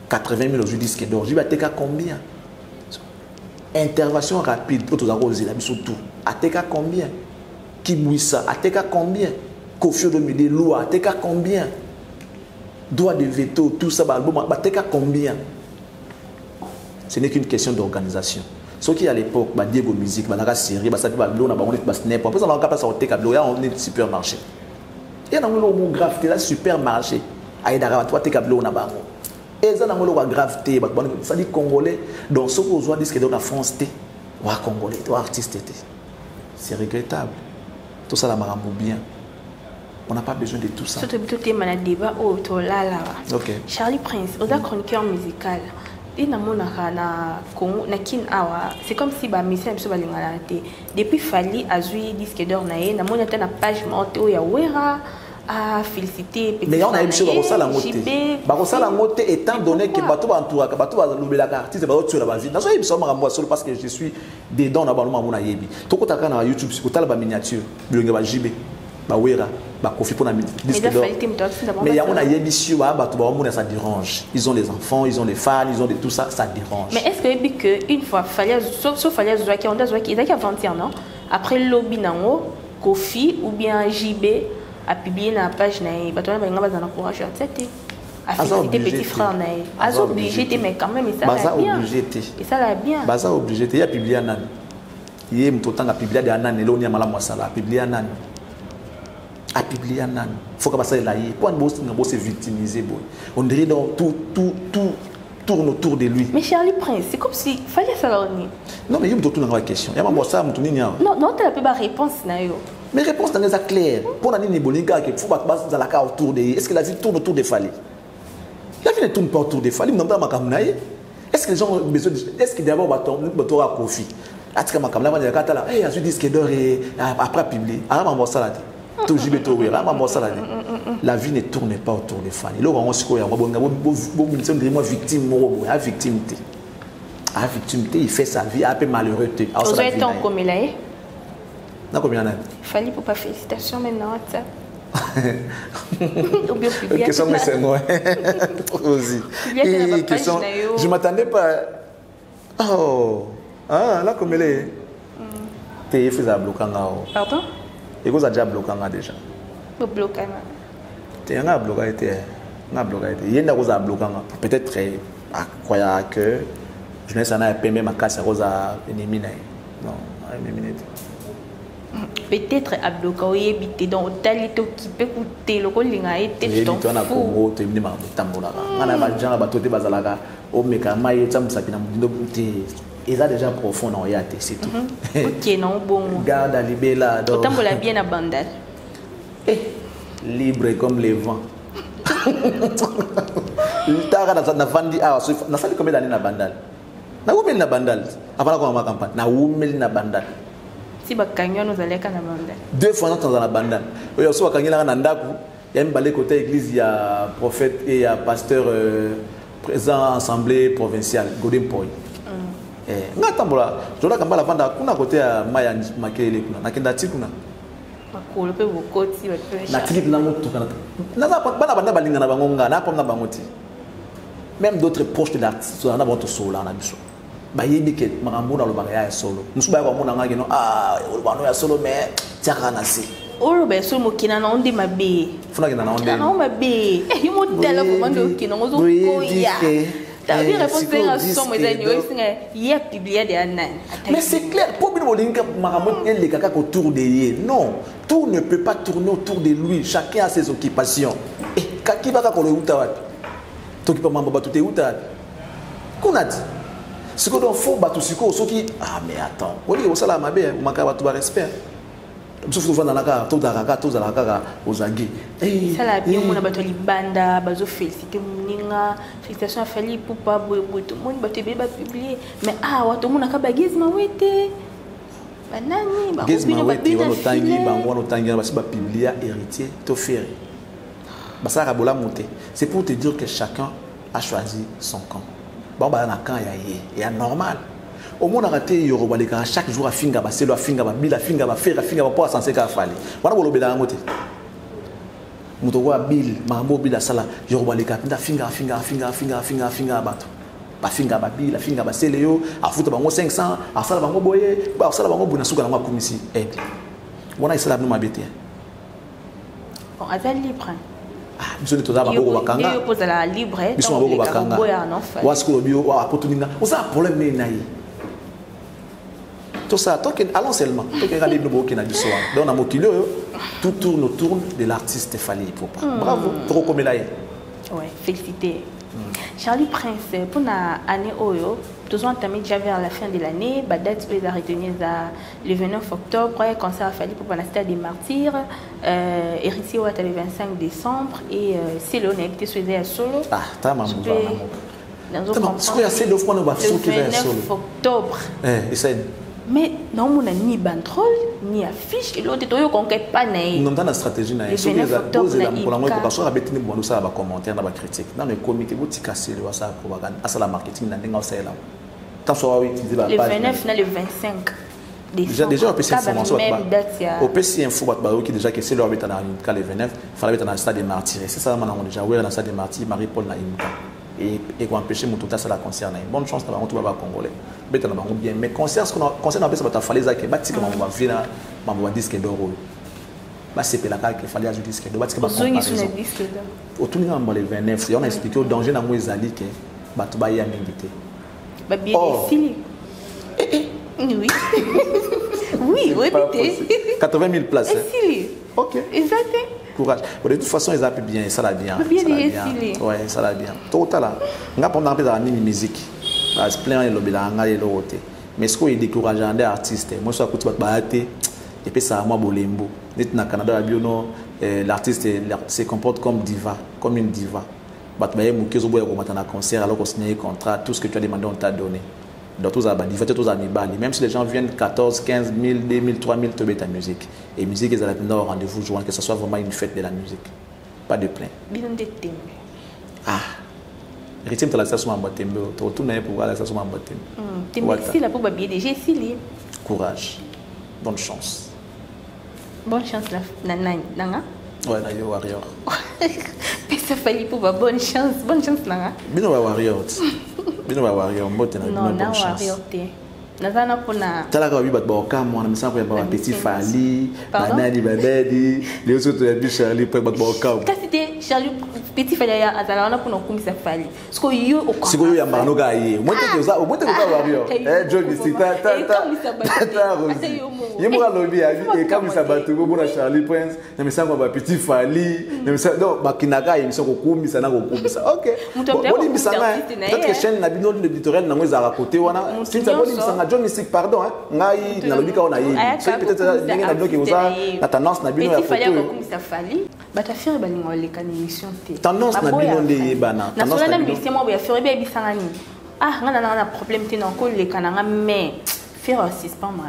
80 000 aujourd'hui disque d'or. Jibé Teka combien Intervention rapide. Autres arrosés, la surtout. Ateka combien Kibouissa, Ateka combien Kofi Olomide, Loa, Ateka combien Droit de veto, tout ça, Ateka combien Ce n'est qu'une question d'organisation. Ce qui à l'époque, Diego Musique, la série, ça va l'eau, on est snap. Après, on va passer au Tekablo, on est supermarché. Il y a un mot gravité, là, supermarché. Aïdara, toi, Tekablo, on a barreau. Et ça, on a gravité, ça dit Congolais. Donc, ce qu'on voit, disque dans la France, ou Congolais, ou artiste. C'est regrettable. Tout ça, la marambou bien. On n'a pas besoin de tout ça. Surtout que tu es malade, débat, oh, tu là. Ok. Charlie Prince, on a chroniqueur musical. C'est comme si depuis Fali a joué disque d'or na page morte où Wera a félicité. Mais on a une chose la motte étant donné que bateau entouré bateau la artiste bateau sur la vie. Dans ce parce que je suis dedans na baloma mona yebi. To ko taka na YouTube ko tala ba miniature bilonga ba JB ba Wera ba Kofi pour na disque d'or. Mais il y a on a yebi sur bateau ba mona ça dérange. Ils ont les enfants, ils ont les fans, ils ont de tout ça, ça dérange. Mais est-ce que une fois fallait sauf fallait jouer qui on a joué qui il y a 21 non après lobby nango Kofi ou bien JB a publié na page na bateau na banga bazana courage c'était a félicité petit frère na azo obligé mais quand même ça l'a bien. Et ça l'a bien. Baza obligé il a publié nan. Il est mtotanga publié de nan elonia mala mwasala publié nan. a publié un an. Il faut que ça aille. Pour un se victimiser, on dirait donc tout tourne autour de lui. Mais Charlie Prince, c'est comme si fallait ça leur dire. Non, mais il y a une question. Il y a un ça, non, tu n'as pas de réponse. Mais réponse dans les claires. Pour la ligne Bolinga, il faut battre dans la carte autour de. Est-ce que la vie tourne autour des Fali? La vie ne tourne pas autour des Fali. Est-ce que les gens ont besoin de. Est-ce que d'abord, on a profit? Après, publier. La vie ne tourne pas autour des fans. Il fait sa vie un peu malheureux. Vous êtes en combien là? Non, combien d'années? Il fallait pour pas félicitations maintenant. Question, mais c'est moi. Aussi. Je m'attendais pas. Oh. Ah, là, comme elle est. Tu es fait à bloquer. Pardon? Et vous avez déjà bloqué déjà. Bloqué. Tu es un bloqué. Il y a un bloqué. Peut-être que je ne sais pas si ma casse à éliminer. Non, éliminer. Peut-être à bloquer, habiter dans l'hôtel, qui peut coûter le colis à été. Tu es en Congo, tu es venu à Tambola. On a des gens qui sont bazalaga. Au Mekama, il y a ils ont déjà profond dans Yate, c'est tout. Ok, non, bon. Garde à Libéla. Autant pour la bien à Bandal. Libre comme les vents. Le Tara n'a vendu à n'a fallu combien d'années à Bandal? N'a où mille na Bandal? Avant qu'on ma campagne. N'a où mille na Bandal? Si Bakanyo nous allait qu'à Bandal. 2 fois dans la Bandal. Il y a aussi Bakanyo là en Andaku. Il y a un balai côté église, il y a prophète et il y a pasteur présent à l'assemblée provinciale, Godin Poy. Ngatambola, je dois kambala vanda kuna côté à Maya Makele kuna nakenda tikuna. Makolo pe bokoti ba pe. Na tiki na moto kana. Na za bana bana balinga na bangonga na pomna bangoti. Même d'autres proches de l'artiste on a bonto solo na biso. Ba yebi ke makambo na lo bagaya solo. Musuba ko mona ngaki no lo bano ya solo mais tiaka na si. Olo be so mo kina na onde mabe. Funa kina na onde. Na mabe. Yo mo tela ko mando kina ngozo ko ya. Mais c'est clair, pour autour de lui. Non, tout ne peut pas tourner autour de lui. Chacun a ses occupations. Et qui va faire le Outawat? Toi qui peux m'embarquer tout est Outawat. Qu'on a dit? Ce qu'on faut battre ce qu'on qui ah mais attends, on dit au salam ma belle, on manque à tout respect. Sauf que dans la carte, tout dans la carte, aux aguets. Ça la bien, on a battu les bandes, bazo félicité Mouninga, félicitations à Fali pour pas boire tout le monde, battu bébé publié. Mais tout le monde a qu'à baguer ma ouété. Banani, publié héritier, tout fait. Ça a monté. C'est pour te dire que chacun a choisi son camp. Bon, bah, camp, il y a normal. Au monde arrêté Yoruba les gars chaque jour à finga ba selo à finga ba bila finga ba faire finga ba pour censé ka fali wana bolobe da ngote muto wa bil mambo bila sala Yoruba les gars finga bato ba finga ba bila finga ba sele yo afuta bango 500 asala bango boye ba asala bango buna suka na makumisi wana isala no mabete bon azali libre biso to za bango bakanga yo poza la libre biso bango bakanga wasko bio wa potuninga oza problème ne nayi. Tout ça, allons seulement. Tout tourne autour de l'artiste Fally Ipupa. Bravo, trop comme il a. Oui, félicité. Charlie Prince, pour l'année Oyo, nous avons entamé déjà vers la fin de l'année. La date est retenue le 29 octobre, concert à Fally Ipupa dans le Stade des Martyrs. Héritier Ouattara le 25 décembre. Et c'est le été souhaité à solo. Ah, t'as ma mouvement. Le 29 octobre. Mais non, on n'a ni banderole, ni affiche, et l'autre est au conquête pas né. Non, dans la stratégie, on a posé la commentaire, dans la critique. Dans le comité, vous avez cassé le WhatsApp pour la marketing, le 29, le 25. Déjà, on peut s'informer. On peut s'informer déjà que c'est leur but dans le 29, il fallait être dans le Stade des Martyrs. C'est ça, on a déjà ouvert dans le Stade des Martyrs, Marie-Paul Naïmka. Et qu'on empêche mon tout ça la concerne. Bonne chance d'avoir tout va congolais. Bien, mais concerne concerne un peu ça va fallait ça que bâti comme on va venir ma disque d'or. Bah c'est la carte qu'il fallait ajouter disque d'or. Bâti que ba comparaison. Au tout niveau le 29, on a expliqué au danger dans moi zali que ba to ba y a invité. Bah bien défilé. Oui. Oui, répétez. 80 000 places. Ok. Exactement. Courage. De toute façon, ils appellent bien, ça l'a bien. Ouais, ça l'a bien. Tout à l'heure, on a pas dans la musique. C'est plein de lobby là, on a les lots. Mais ce qu'on est décourageant des artistes, moi je suis à côté de Bahaté, et puis ça a moi bolembo. Net na Canada, l'artiste se comporte comme diva, comme une diva. Batbaye Moukezo boya comme un concert alors qu'on signe un contrat, tout ce que tu as demandé on t'a donné. Donc tous les diva, tous les bali. Même si les gens viennent 14, 15 000, 2 000, 3 000 te mettre ta musique. Et musique ils allaient au rendez-vous jouant que ce soit vraiment une fête de la musique. Pas de plainte. Bilan de thème. Ah. Rythme de la station en Batembe, tu retournes pour la station en Batembe. Merci là pour babier déjà ici. Courage. Bonne chance. Bonne chance là, nanga. Ouais, na yo warrior. Mais ça fallait pour bonne chance nanga. Bino wa warrior. Bino wa warrior, mbote na bonne chance. Non, na warrior. Nazana pona. Tala ka bibat ba ka mo na misa ko ba petit Fali, banani babedi, les autres de Charlie pour ba ka. Quand c'était Charlie petit Fali ya azala na pona kumisa Fali. Siko yo o kwa. Siko yo ya mbano ga ye. Mo te ko warrior. Joe Misita ta. Yemo ga lobi ya e kamisa batu bo na Charlie Prince, na misa ko ba petit Fali, na misa do bakinaga ye misa ko kumisa na ko kumisa. OK. Boni misanga. Peut-être que chaîne na bino l'éditorial na ngeza ka côté wana. Sinta boni misanga John Mystic, pardon, ngai na lobi ka ona yi. C'est peut-être ndenge na bloqué oza na tendance na bino ya photo. Petit Fali ko kumisa Fali. Bata faire ba lingo le kan émission té. Tendance na bino ndé bana. Tendance na bino moi ba faire ba bisanga ni. Ah, ngana na problème té na ko le kananga mais faire suspend moi.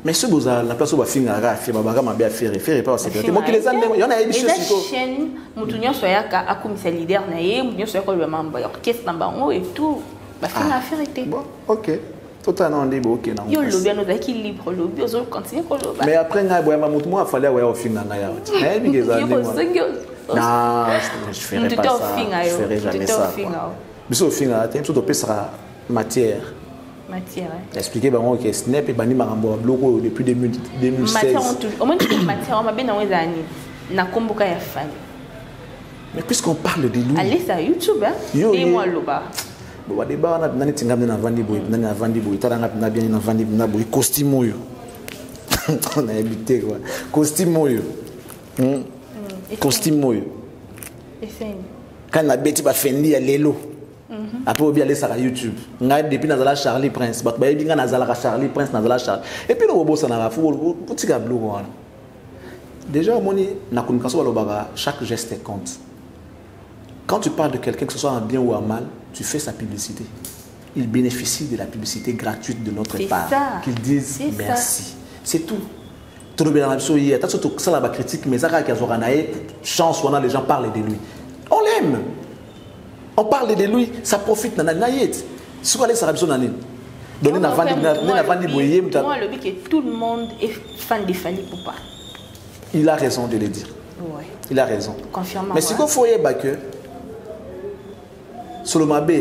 Mais ce boza la place où ba finga ra faire ba ma bien faire pas c'est moi qui les aime il y en a émission siko. Chaîne mutunyo soya ka akumisa leader na ye, mutunyo soya ko le membre orchestre na bango et tout. Ba finga faire été. Bon, OK. Totalement libre, ok. Yo lobby nous a qui libre lobby, on va continuer ko lobby. Mais après nga boya mamutu moi fallait ouais au film nga ya. Eh bi geza ni moi. Non, je ferai pas ça. Je ferai jamais ça. Biso film là, tem so to pesera matière. Matière. Expliquer ba on que snap et bani marambo bloco depuis 2016. Matière on touche. Au moins matière on m'a bien dans zani. Na komboka ya Fali. Mais puisqu'on parle de lui. Allez sur YouTube hein. Et moi loba. Bon ba débat na nani tingamne na vandi boy nani na vandi boy tala na bien na vandi na boy costume oyo on a habité quoi costume oyo costume oyo essaye quand na beti ba fendi ya lelo après obi aller sur YouTube ngai depuis na Charlie Prince ba ba yebinga na zala Charlie Prince na zala Charlie et puis le robot ça na football petit gablo wana déjà moni na communication ba chaque geste compte. Quand tu parles de quelqu'un, que ce soit en bien ou en mal, tu fais sa publicité. Il bénéficie de la publicité gratuite de notre part. Qu'ils disent merci. C'est tout. Tout le bien dans la vie, ça la critique, mais ça chance, les gens parlent de lui. On l'aime. On parle de lui, ça profite dans la naïette. Si vous allez sur la vie, donner la vente boyer. Moi, le but que tout le monde est fan de Fali Poupa. Il a raison de le dire. Ouais. Il a raison. Confirmant. Mais si vous voyez que Solomabe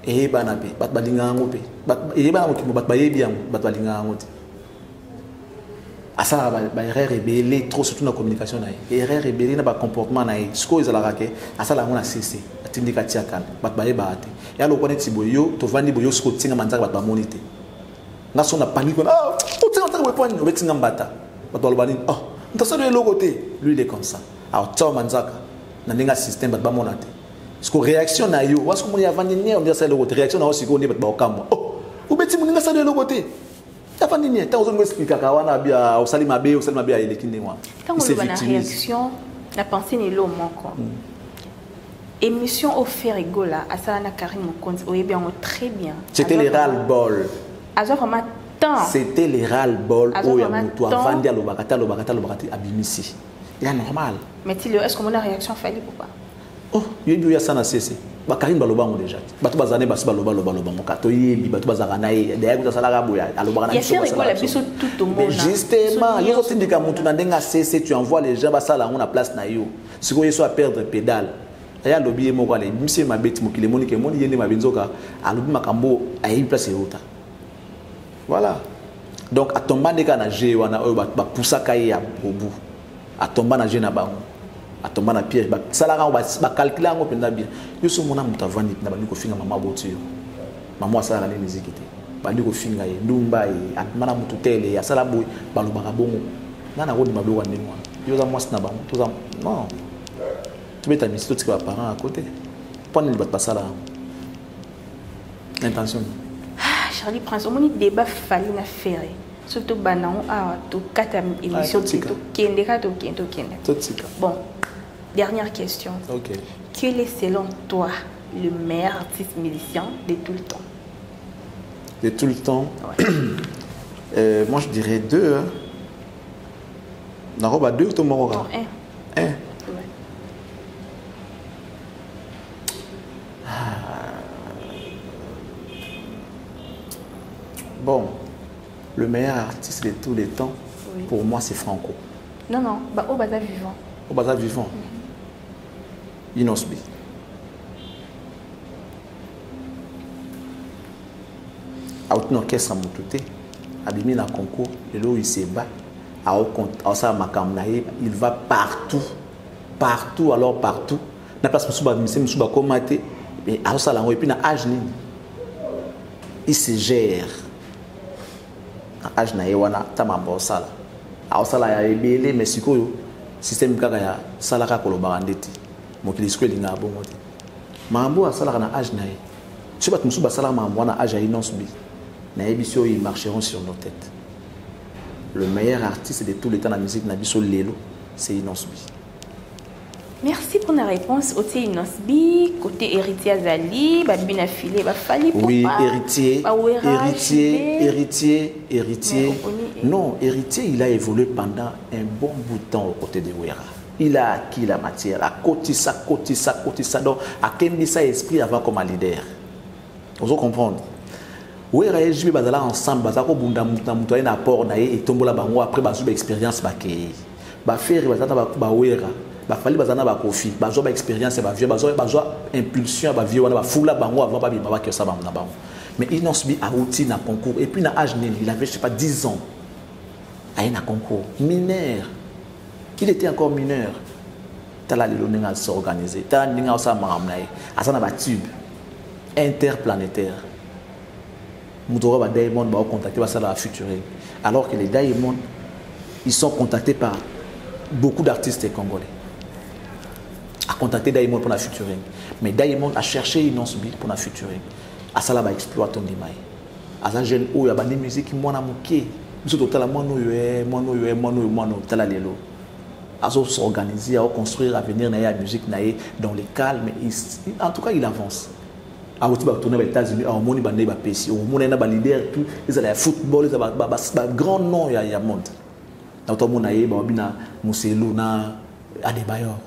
et banabe bat balinga ngope bat e bana mo bat bayebi yango bat balinga ngote asala ba erreur rebelle trop surtout na communication na erreur rebelle na ba comportement na ce ko ezala ke asala ngona cc atindika tiakana bat bayeba ate ya lo kone tiboyo to vandi boyo sko tinga manzaka bat ba monite na sona panique ah to tinga ta wepo ni obetinga mbata bat balobani oh ntasalo le côté lui il est comme ça alors to manzaka na ninga système bat ba monate. Parce que réaction na yo, parce que mon y a vendu on dit ça le côté réaction na aussi qu'on dit ba okamo. Oh, ou beti mon ça le côté. Ta vendu ni, ta ozo expliquer ka wana bia au salima be a elekinde moi. Quand on voit la réaction, la pensée n'est l'homme encore. Émission au fer rigola, à ça na Karim Mokonzi, oui bien très bien. C'était les ras-le-bol. Azo vraiment temps. C'était les ras-le-bol au ya mutu avandi lo bakata abimisi. Il est normal. Mais est-ce que mon réaction fallait ou pas? Oh, il y a ça na cessé. Ba Karim balobango déjà. Batu bazane basi baloba mokato yebi batu bazakana ye. D'ailleurs ça sala boya. Alobana biso. Il y a biso tout au monde. Justement, yo tindika mutu na ndenga cessé, tu envoies les gens basala on a place na yo. Si ko yeso a perdre pédale. Aya lobi moko ale monsieur mabeti mokile monike moni yende mabenzoka alobi makambo ayi place yota. Voilà. Donc atomba ndeka na je wana oyo ba poussaka ya bobu. Atomba na je na bango. Atomba na piège ba salaka ba calculer ngo penda bien yo so mona muta vandi na bandi ko finga mama botu yo mama asala na musique te bandi ko finga ye ndumba ye atmana mutu tele ya sala boy balobaka bongo nana ko di mablo wa ndengwa yo za mwasi na ba to za non tu beta misi to tika parents à côté pas ni bat pasala intention Charlie Prince, on a débat fallu na faire. Surtout banan to kata émission to kendeka to kendo. Bon, dernière question. OK. Quel est selon toi le meilleur artiste musicien de tout le temps? De tout le temps. Ouais. Moi je dirais 2 hein. Naroba 2 to moko. Non, 1. 1. Bon, le meilleur artiste de tous les temps, oui. Pour moi, c'est Franco. Non, non, bah, au Baza vivant. Au Baza vivant. Inosbi. Out un orchestre à Moutouté, abîmé dans le concours, et là où il se bat, il va partout. Partout, alors partout. Na place Moussouba Komate, mais à Osalango, et puis na Ajni. Il se gère. Âge na yewana tamamba osala aosala ya ebele mais sikoyo système kaka ya salaka koloba ndeti mokili sikoyo linga bongo te mambo asala na âge na ye so bat musuba sala mambo na âge ya inosbi na ebisio ils marcheront sur nos têtes. Le meilleur artiste de tous les temps dans la musique na biso lelo c'est Inosbi. Merci pour la réponse. Côté Inosbi, côté héritier Azali, Babina Filé, Bafali. Oui, héritier. Non, héritier, il a évolué pendant un bon bout de temps aux côtés de Wera. Il a acquis la matière, à côté ça. Donc, à Kembi ça esprit avant comme un leader. Vous comprenez? Wera et Jibi Bazala ensemble, Bazako Bunda Moutoye na port na et Tombola Bango après Bazou expérience Baké. Baferi Bazata Bawera. Bafali bazana ba kofi bazo ba expérience ba vieux bazo impulsion ba vieux wana ba fula bango avant ba bima ba ke ça ba na bango mais Inosbi a outil na concours et puis na âge nini il avait je sais pas 10 ans a un concours mineur il était encore mineur tala le ninga s'organiser tala ninga sa maramnaye asana ba tube interplanétaire Moudora ba Diamond ba contacter ba ça la futuring alors que les Diamond ils sont contactés par beaucoup d'artistes congolais a contacté Diamond pour la featuring. Mais Diamond a cherché Inosbi pour la featuring. A ça là va exploiter ton dimaï. A ça jeune où il y a des musiques qui m'ont amouqué. Nous total moi nous tala lelo. A ça s'organiser, à construire, à venir na la musique naïe dans les calmes. En tout cas il avance. A aussi va tourner aux États-Unis, au monde bandé ba PC, au monde na ba leader tout, ils allaient football, ils ba grand nom il y a monde. Dans tout monde naïe ba bina Mousselou na Adebayor.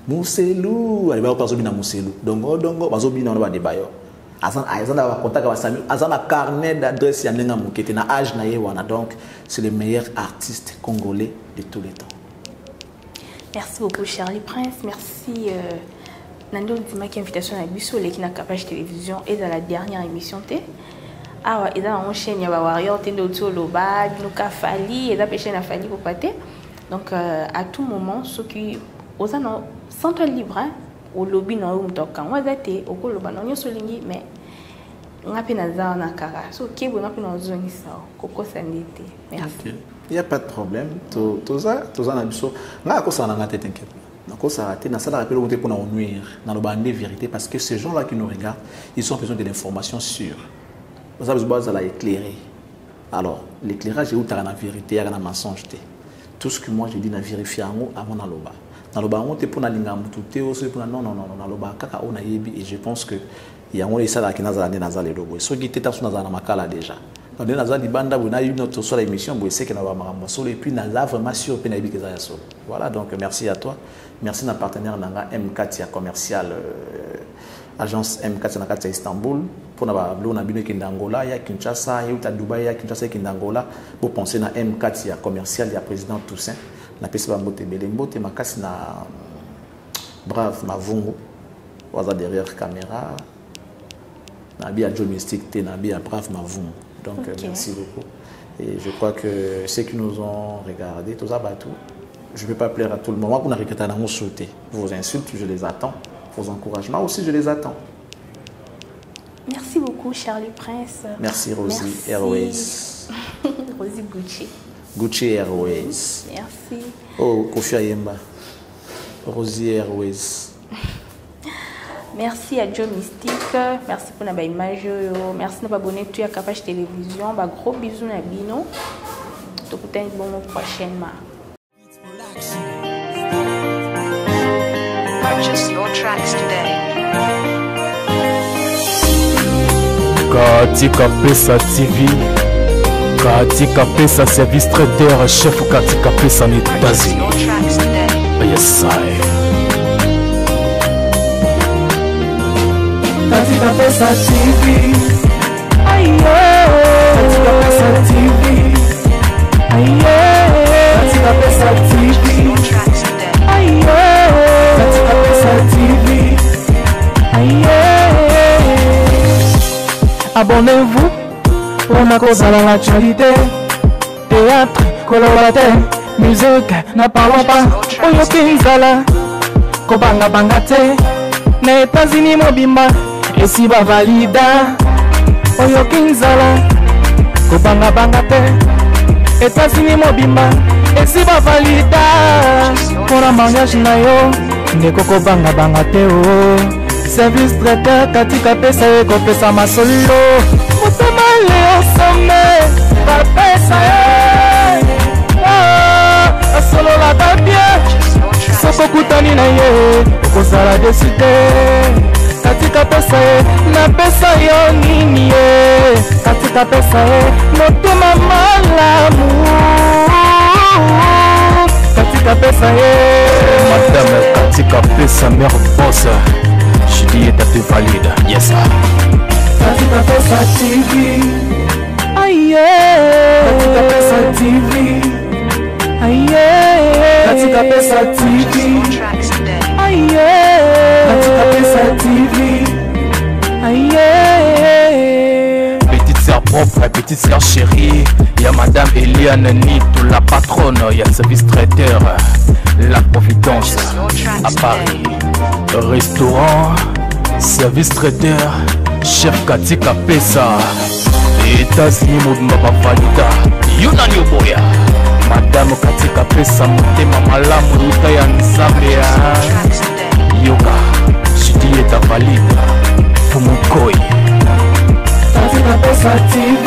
Mousselou, Adebayor pas obina Mousselou. Dongo pas obina na Adebayor. Azan va contact avec Sami, azan a carnet d'adresse ya nenga mukete na âge na yewana. Donc c'est le meilleur artiste congolais de tous les temps. Merci beaucoup Charlie Prince, merci Nando Dima qui invitation à Bissou qui na Capage Télévision et dans la dernière émission té. Ah ouais, et dans la chaîne il y a Warrior Tendo Toloba, Nuka Fali et la chaîne a Fali pour pâter. Donc à tout moment ceux qui aux an centre libre au lobby na umtoka wazate okoloba na nyoso lingi mais ngapi na za na kara so kebo ngapi na zoni sao koko sandite. Merci. Il y a pas de problème. Tout ça na biso nga ko sana ngate t'inquiète. Na ko ça raté na ça rappelle monter pour nous nuire dans le bande vérité parce que ces gens là qui nous regardent ils ont besoin de l'information sûre. Vous avez besoin de l'éclairer. Alors l'éclairage est où t'as la vérité et la mensonge. Tout ce que moi je dis na vérifier avant na loba. Dans le bas, on te pour nalinga mututé aussi pour non dans le bas kaka on a yebi et je pense que il y a un ça là qui nazala nazala lobo so qui était sur nazala makala déjà dans les nazala banda on a eu notre sur l'émission bo c'est que na ba makambo so et puis nazala vraiment sûr pe na yebi que ça so voilà donc merci à toi merci na partenaire nanga M4 commercial agence M4 na kati Istanbul pour na ba blo na bino ki Angola ya Kinshasa ya Dubai ya Kinshasa ki Angola pour penser na M4 commercial ya président Toussaint na pesa mbote belembote makasi na brave mavungu waza derrière caméra na bia Joe Mystique te na bia brave mavungu donc okay. Merci beaucoup et je crois que ceux qui nous ont regardé tous abattus je ne peux pas plaire à tout le monde moi pour n'arrêter na sauter vos insultes je les attends vos encouragements aussi je les attends. Merci beaucoup Charlie Prince. Merci Rosie Airways. Rosie Gucci. Gucci Airways. Merci. Oh, Kofi Ayemba. Rosier Airways. Merci à Joe Mystique. Merci pour la image. Merci de t'abonner à Capage Télévision. Gros bisous à Bino. Peut-être bon prochainement. Purchase your tracks today. Katika Pesa TV, Katika Pesa Service Traiteur, chef Katika Pesa en États-Unis. Your tracks today. Yes, I. Katika Pesa TV, Katika Pesa TV, Katika Pesa TV, Your tracks today. Katika Pesa TV. Abonnez-vous pour ma cause à l'actualité. Théâtre, colorataire, musique, n'en parlons pas. Oyo Kinzala, Kobanga Bangate, na États-Unis Mobimba, et si ba valida. Oyo Kinzala, Kobanga Bangate, États-Unis Mobimba, et si ba valida. Pour la mariage na yo, ndeko Kobanga Bangate oh. Service traiteur Katika Pesa eko pesa masolo. Motema leo some ba pesa asolo la babie. Soko kutani na ye kozala desite. Katika Pesa na pesa yo nini ye. Katika Pesa motema malamu. Katika Pesa Madame Katika Pesa mère boss. Juliette te valide. Yes sir. Katika Pesa TV. Katika Pesa TV. Katika Pesa TV. Your tracks today. Katika Pesa TV. Petite sœur propre, petite sœur chérie. Y'a Madame Eliane Nito, la patronne. Y'a le service traiteur, la Providence à Paris. Restaurant, service traiteur, chef Katika Pesa. États-Unis Mobimba Valida. Yunani Oboya. Madame Katika Pesa motema malamu ruta ya Nzambe ya Yoga. Juliette valide. Fumukoi. Katika Pesa TV.